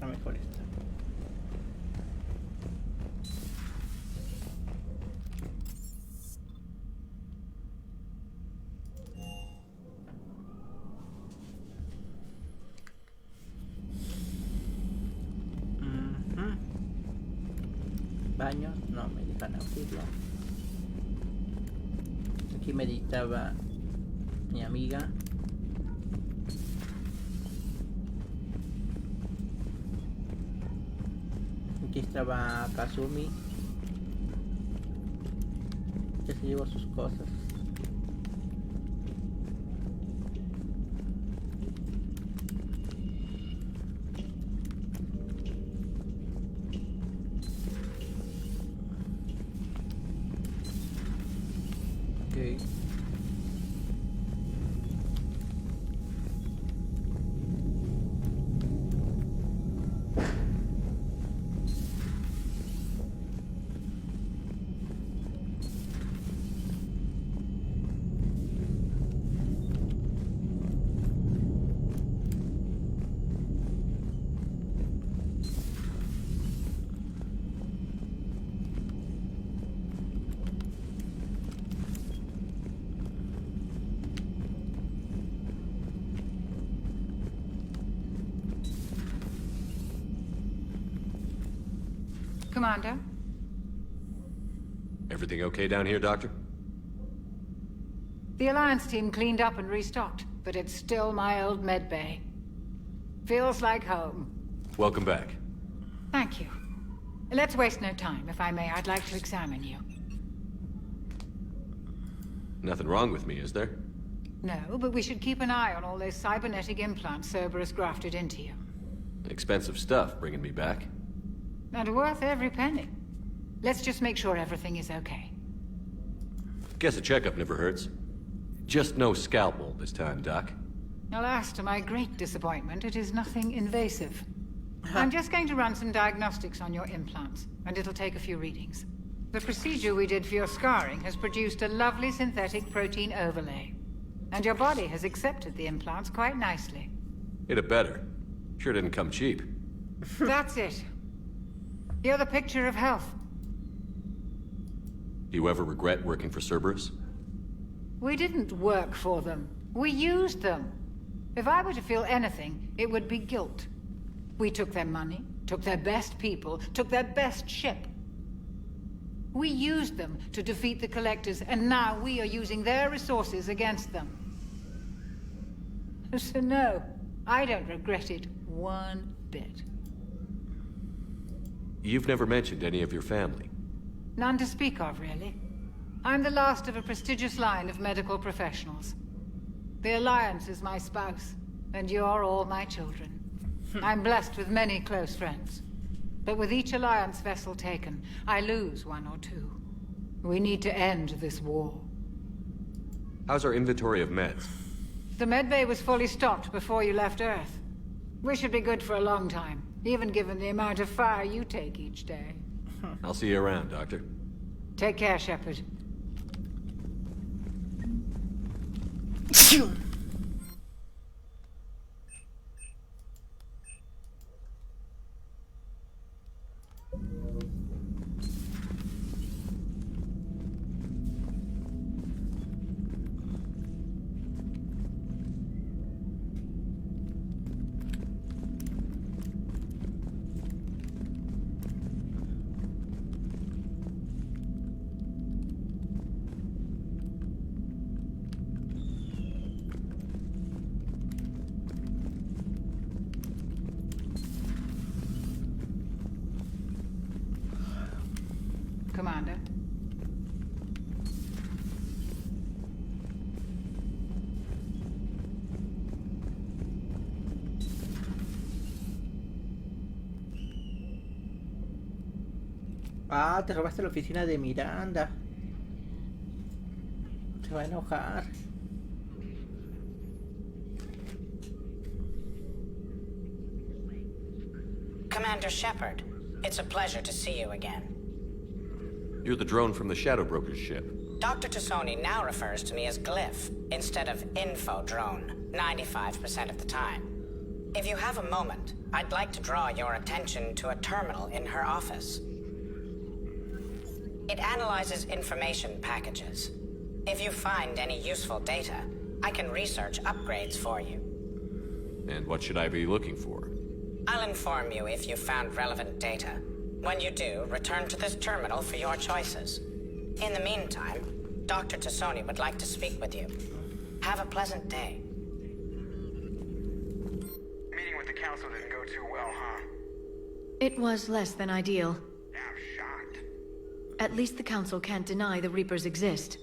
Speaker 9: Mejor esta. Baños, no me dejan abrirlo. Aquí meditaba mi amiga. Aquí estaba Kazumi, que se llevó sus cosas. Okay.
Speaker 12: Commander?
Speaker 8: Everything okay down here, Doctor?
Speaker 12: The Alliance team cleaned up and restocked, but it's still my old med bay. Feels like home.
Speaker 8: Welcome back.
Speaker 12: Thank you. Let's waste no time. If I may, I'd like to examine you.
Speaker 8: Nothing wrong with me, is there?
Speaker 12: No, but we should keep an eye on all those cybernetic implants Cerberus grafted into you.
Speaker 8: Expensive stuff bringing me back.
Speaker 12: And worth every penny. Let's just make sure everything is okay.
Speaker 8: Guess a checkup never hurts. Just no scalpel this time, Doc.
Speaker 12: Alas, to my great disappointment, it is nothing invasive. I'm just going to run some diagnostics on your implants, and it'll take a few readings. The procedure we did for your scarring has produced a lovely synthetic protein overlay. And your body has accepted the implants quite nicely.
Speaker 8: It had better. Sure didn't come cheap.
Speaker 12: That's it. You're the picture of health.
Speaker 8: Do you ever regret working for Cerberus?
Speaker 12: We didn't work for them. We used them. If I were to feel anything, it would be guilt. We took their money, took their best people, took their best ship. We used them to defeat the Collectors, and now we are using their resources against them. So no, I don't regret it one bit.
Speaker 8: You've never mentioned any of your family.
Speaker 12: None to speak of, really. I'm the last of a prestigious line of medical professionals. The Alliance is my spouse, and you're all my children. I'm blessed with many close friends. But with each Alliance vessel taken, I lose one or two. We need to end this war.
Speaker 8: How's our inventory of meds?
Speaker 12: The medbay was fully stocked before you left Earth. We should be good for a long time, even given the amount of fire you take each day.
Speaker 8: I'll see you around, Doctor.
Speaker 12: Take care, Shepard. Commander.
Speaker 9: Ah, te robaste la oficina de Miranda. Se va a enojar.
Speaker 6: Commander Shepard, it's a pleasure to see you again.
Speaker 8: You're the drone from the Shadow Broker's ship.
Speaker 6: Dr. Tassoni now refers to me as Glyph instead of Info Drone, 95% of the time. If you have a moment, I'd like to draw your attention to a terminal in her office. It analyzes information packages. If you find any useful data, I can research upgrades for you.
Speaker 8: And what should I be looking for?
Speaker 6: I'll inform you if you found relevant data. When you do, return to this terminal for your choices. In the meantime, Dr. Tassoni would like to speak with you. Have a pleasant day.
Speaker 15: Meeting with the council didn't go too well, huh?
Speaker 1: It was less than ideal.
Speaker 15: I'm shocked.
Speaker 1: At least the council can't deny the Reapers exist.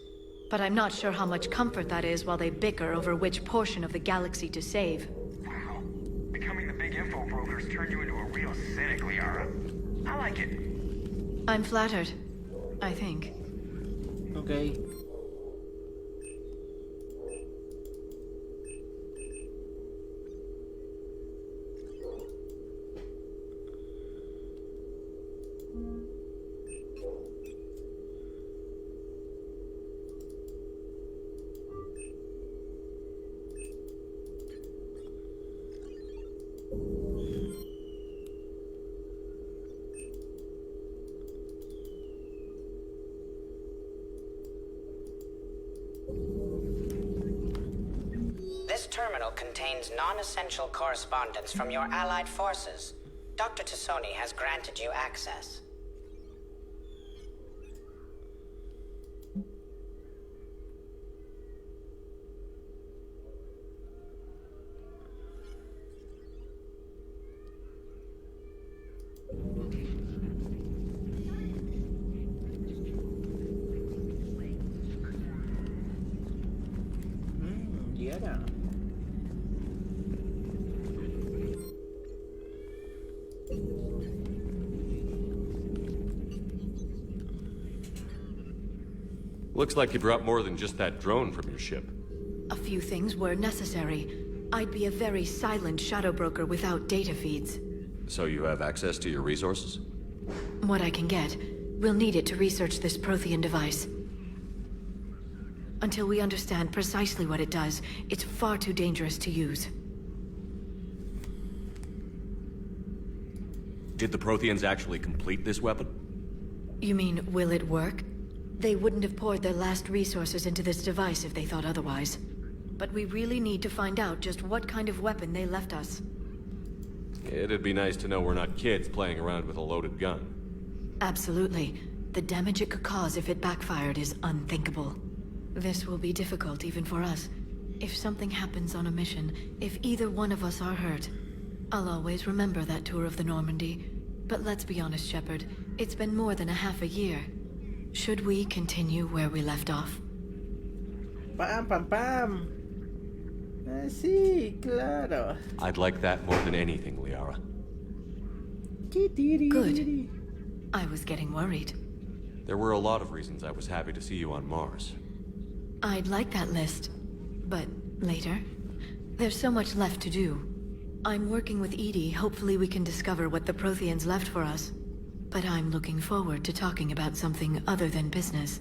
Speaker 1: But I'm not sure how much comfort that is while they bicker over which portion of the galaxy to save.
Speaker 15: Wow. Becoming the big info brokers turned you into a real cynic, Liara. I like it.
Speaker 1: I'm flattered, I think.
Speaker 9: Okay.
Speaker 6: This terminal contains non-essential correspondence from your allied forces. Dr. Tassoni has granted you access.
Speaker 8: Looks like you brought more than just that drone from your ship.
Speaker 1: A few things were necessary. I'd be a very silent shadow broker without data feeds.
Speaker 8: So you have access to your resources?
Speaker 1: What I can get. We'll need it to research this Prothean device. Until we understand precisely what it does, it's far too dangerous to use.
Speaker 8: Did the Protheans actually complete this weapon?
Speaker 1: You mean, will it work? They wouldn't have poured their last resources into this device if they thought otherwise. But we really need to find out just what kind of weapon they left us.
Speaker 8: It'd be nice to know we're not kids playing around with a loaded gun.
Speaker 1: Absolutely. The damage it could cause if it backfired is unthinkable. This will be difficult even for us. If something happens on a mission, if either one of us are hurt, I'll always remember that tour of the Normandy. But let's be honest, Shepard. It's been more than a half a year. Should we continue where we left off?
Speaker 9: Pam, pam, pam. Sí, claro.
Speaker 8: I'd like that more than anything, Liara.
Speaker 1: Good. I was getting worried.
Speaker 8: There were a lot of reasons I was happy to see you on Mars.
Speaker 1: I'd like that list. But later? There's so much left to do. I'm working with EDI. Hopefully we can discover what the Protheans left for us. But I'm looking forward to talking about something other than business.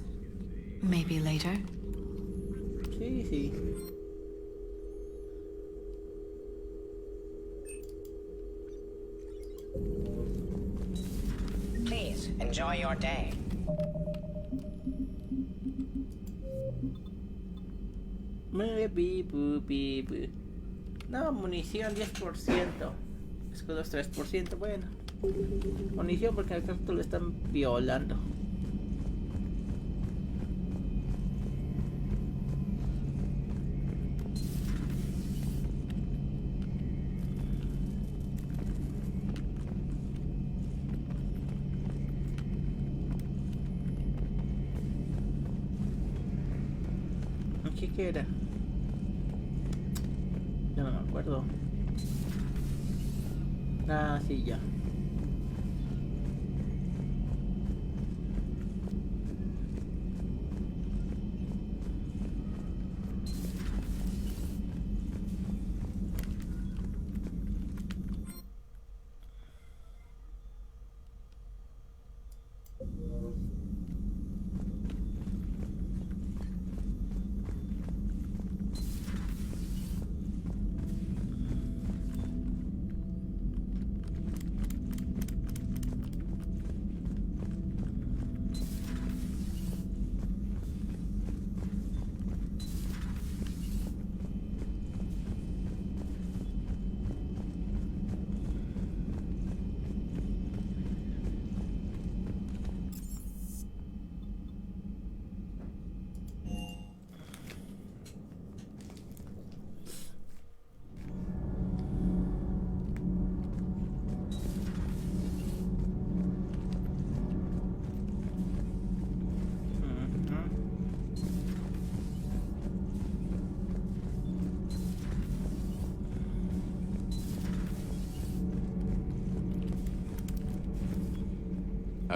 Speaker 1: Maybe later?
Speaker 9: Sí, sí.
Speaker 6: Please, enjoy your day.
Speaker 9: No, munición 10%. Escudos 3%, bueno. Munición porque al capítulo lo están violando. ¿Qué era? Ya no me acuerdo. Ah, sí, ya.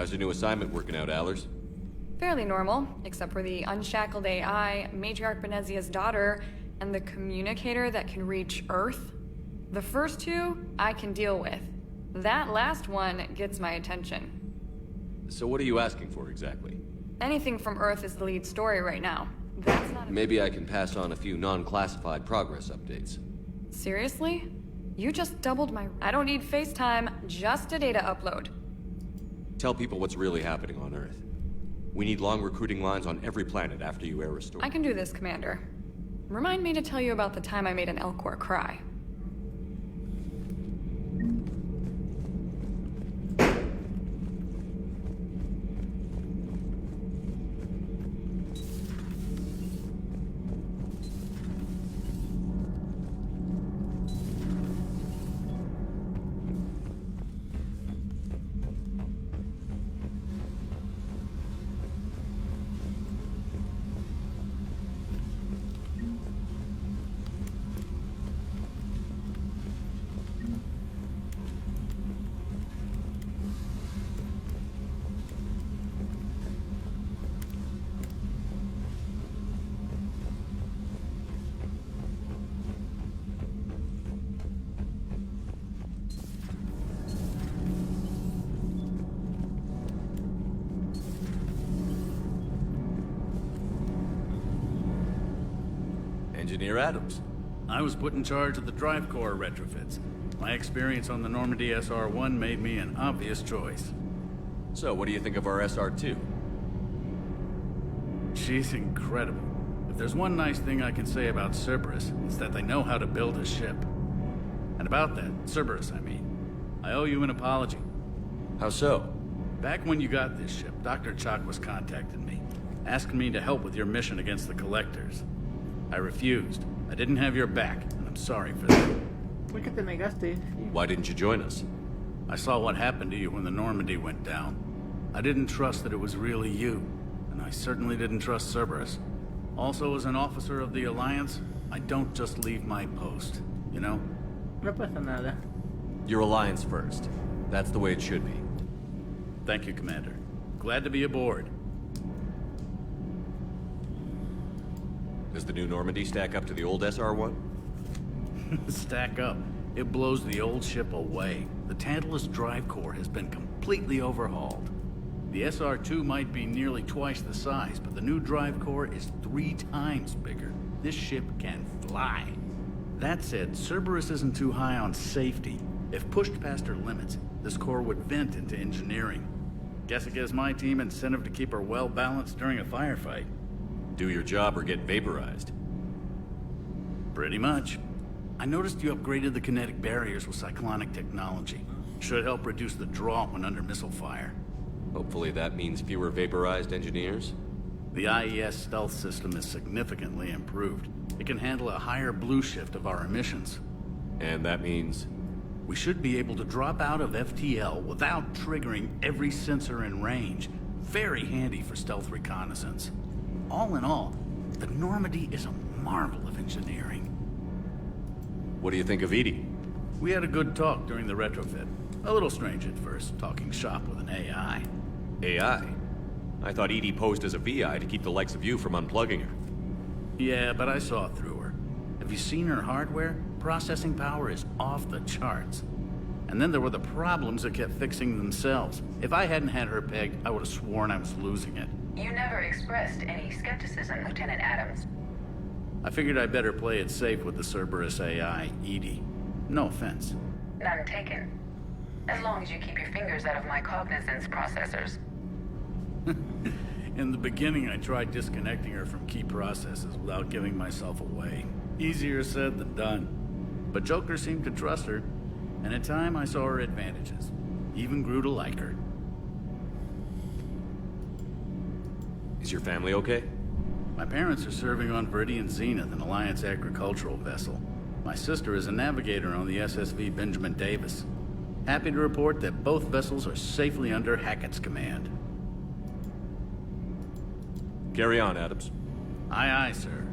Speaker 8: How's your new assignment working out, Allers?
Speaker 19: Fairly normal, except for the unshackled AI, Matriarch Benezia's daughter, and the communicator that can reach Earth. The first two, I can deal with. That last one gets my attention.
Speaker 8: So what are you asking for exactly?
Speaker 19: Anything from Earth is the lead story right now. That's not
Speaker 8: Maybe I can pass on a few non-classified progress updates.
Speaker 19: Seriously? You just doubled my... I don't need FaceTime, just a data upload.
Speaker 8: Tell people what's really happening on Earth. We need long recruiting lines on every planet after you air a story.
Speaker 19: I can do this, Commander. Remind me to tell you about the time I made an Elcor cry.
Speaker 8: Engineer Adams.
Speaker 20: I was put in charge of the drive core retrofits. My experience on the Normandy SR-1 made me an obvious choice.
Speaker 8: So, what do you think of our SR-2?
Speaker 20: She's incredible. If there's one nice thing I can say about Cerberus, it's that they know how to build a ship. And about that, Cerberus, I mean, I owe you an apology.
Speaker 8: How so?
Speaker 20: Back when you got this ship, Dr. Chakwas contacted me, asking me to help with your mission against the Collectors. I refused. I didn't have your back, and I'm sorry for that.
Speaker 9: ¿Por qué te negaste?
Speaker 8: Why didn't you join us?
Speaker 20: I saw what happened to you when the Normandy went down. I didn't trust that it was really you, and I certainly didn't trust Cerberus. Also, as an officer of the Alliance, I don't just leave my post, you know?
Speaker 9: No pasa nada.
Speaker 8: Your Alliance first. That's the way it should be.
Speaker 20: Thank you, Commander. Glad to be aboard.
Speaker 8: Does the new Normandy stack up to the old SR-1?
Speaker 20: Stack up. It blows the old ship away. The Tantalus drive core has been completely overhauled. The SR-2 might be nearly twice the size, but the new drive core is 3 times bigger. This ship can fly. That said, Cerberus isn't too high on safety. If pushed past her limits, this core would vent into engineering. Guess it gives my team incentive to keep her well-balanced during a firefight.
Speaker 8: Do your job or get vaporized.
Speaker 20: Pretty much. I noticed you upgraded the kinetic barriers with cyclonic technology. Should help reduce the draw when under missile fire.
Speaker 8: Hopefully that means fewer vaporized engineers?
Speaker 20: The IES stealth system is significantly improved. It can handle a higher blue shift of our emissions.
Speaker 8: And that means?
Speaker 20: We should be able to drop out of FTL without triggering every sensor in range. Very handy for stealth reconnaissance. All in all, the Normandy is a marvel of engineering.
Speaker 8: What do you think of Edie?
Speaker 20: We had a good talk during the retrofit. A little strange at first, talking shop with an AI.
Speaker 8: AI? I thought Edie posed as a VI to keep the likes of you from unplugging her.
Speaker 20: Yeah, but I saw through her. Have you seen her hardware? Processing power is off the charts. And then there were the problems that kept fixing themselves. If I hadn't had her pegged, I would have sworn I was losing it.
Speaker 4: You never expressed any skepticism, Lieutenant Adams.
Speaker 20: I figured I'd better play it safe with the Cerberus AI, Edie. No offense.
Speaker 4: None taken. As long as you keep your fingers out of my cognizance processors.
Speaker 20: In the beginning, I tried disconnecting her from key processes without giving myself away. Easier said than done. But Joker seemed to trust her, and in time I saw her advantages. Even grew to like her.
Speaker 8: Is your family okay?
Speaker 20: My parents are serving on Viridian Zenith, an Alliance agricultural vessel. My sister is a navigator on the SSV Benjamin Davis. Happy to report that both vessels are safely under Hackett's command.
Speaker 8: Carry on, Adams.
Speaker 20: Aye, aye, sir.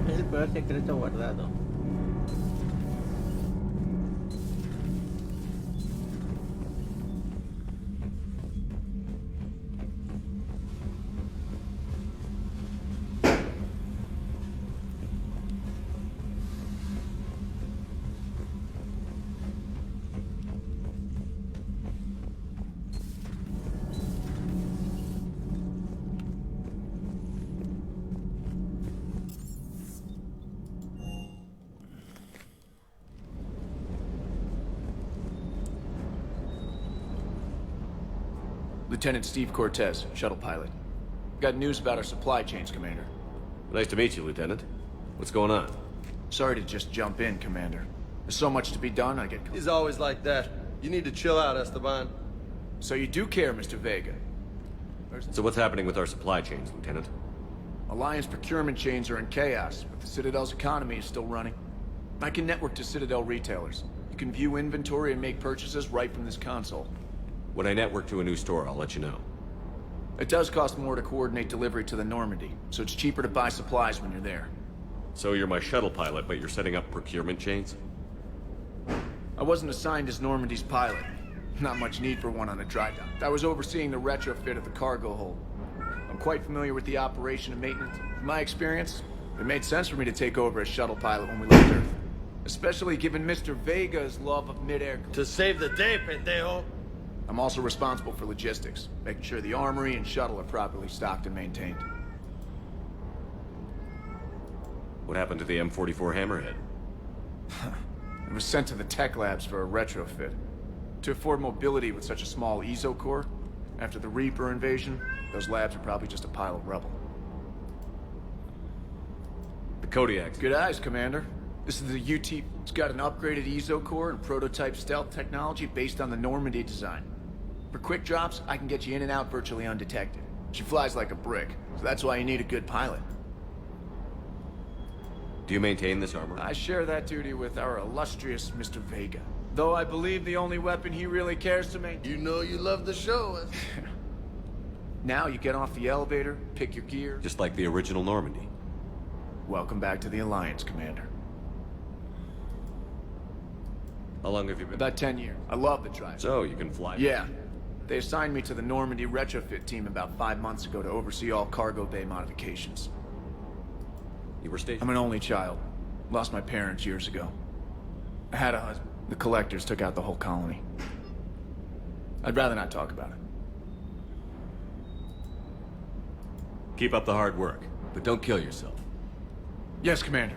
Speaker 9: Es el peor secreto guardado.
Speaker 22: Lieutenant Steve Cortez, shuttle pilot. Got news about our supply chains, Commander.
Speaker 8: Nice to meet you, Lieutenant. What's going on?
Speaker 22: Sorry to just jump in, Commander. There's so much to be done, I get...
Speaker 23: He's always like that. You need to chill out, Esteban.
Speaker 22: So you do care, Mr. Vega?
Speaker 8: So what's happening with our supply chains, Lieutenant?
Speaker 22: Alliance procurement chains are in chaos, but the Citadel's economy is still running. I can network to Citadel retailers. You can view inventory and make purchases right from this console.
Speaker 8: When I network to a new store, I'll let you know.
Speaker 22: It does cost more to coordinate delivery to the Normandy, so it's cheaper to buy supplies when you're there.
Speaker 8: So you're my shuttle pilot, but you're setting up procurement chains?
Speaker 22: I wasn't assigned as Normandy's pilot. Not much need for one on a dry dock. I was overseeing the retrofit of the cargo hold. I'm quite familiar with the operation and maintenance. In my experience, it made sense for me to take over as shuttle pilot when we left Earth. Especially given Mr. Vega's love of mid-air...
Speaker 23: To save the day, pendejo!
Speaker 22: I'm also responsible for logistics, making sure the armory and shuttle are properly stocked and maintained.
Speaker 8: What happened to the M44 Hammerhead?
Speaker 22: It was sent to the tech labs for a retrofit. To afford mobility with such a small ESO core, after the Reaper invasion, those labs are probably just a pile of rubble.
Speaker 8: The Kodiak.
Speaker 22: Good eyes, Commander. This is the UT. It's got an upgraded ESO core and prototype stealth technology based on the Normandy design. For quick drops, I can get you in and out virtually undetected. She flies like a brick, so that's why you need a good pilot.
Speaker 8: Do you maintain this armor?
Speaker 22: I share that duty with our illustrious Mr. Vega. Though I believe the only weapon he really cares to maintain...
Speaker 23: You know you love the show.
Speaker 22: Now you get off the elevator, pick your gear.
Speaker 8: Just like the original Normandy.
Speaker 22: Welcome back to the Alliance, Commander.
Speaker 8: How long have you been?
Speaker 22: About 10 years. I love the drive.
Speaker 8: So, you can fly?
Speaker 22: Yeah. They assigned me to the Normandy retrofit team about 5 months ago to oversee all cargo bay modifications.
Speaker 8: You were stationed?
Speaker 22: I'm an only child. Lost my parents years ago. I had a husband. The collectors took out the whole colony. I'd rather not talk about it.
Speaker 8: Keep up the hard work, but don't kill yourself.
Speaker 22: Yes, Commander.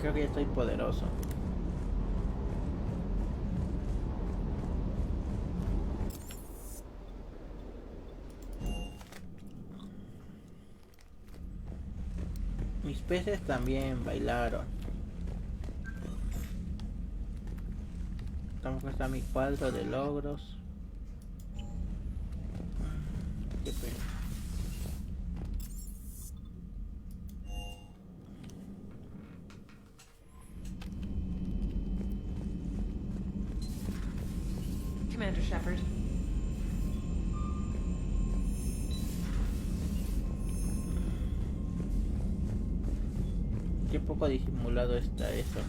Speaker 9: Creo que ya estoy poderoso. Mis peces también bailaron. Tampoco está mi cuadro de logros. Qué pena.
Speaker 11: Commander Shepard.
Speaker 9: Qué poco disimulado está eso.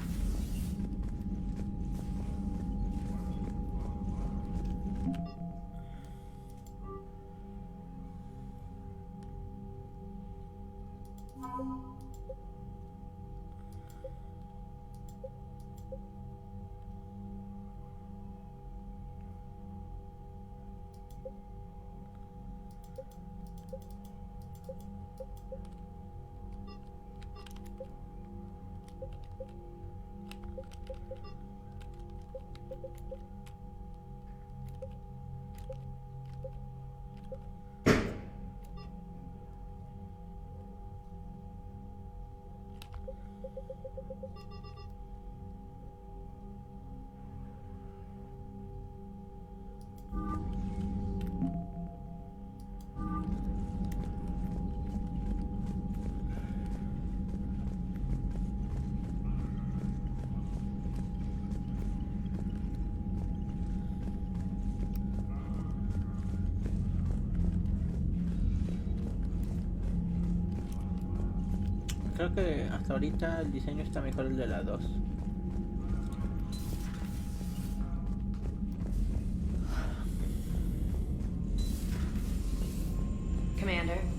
Speaker 9: Creo que hasta ahorita el diseño está mejor el de la 2.
Speaker 16: Commander.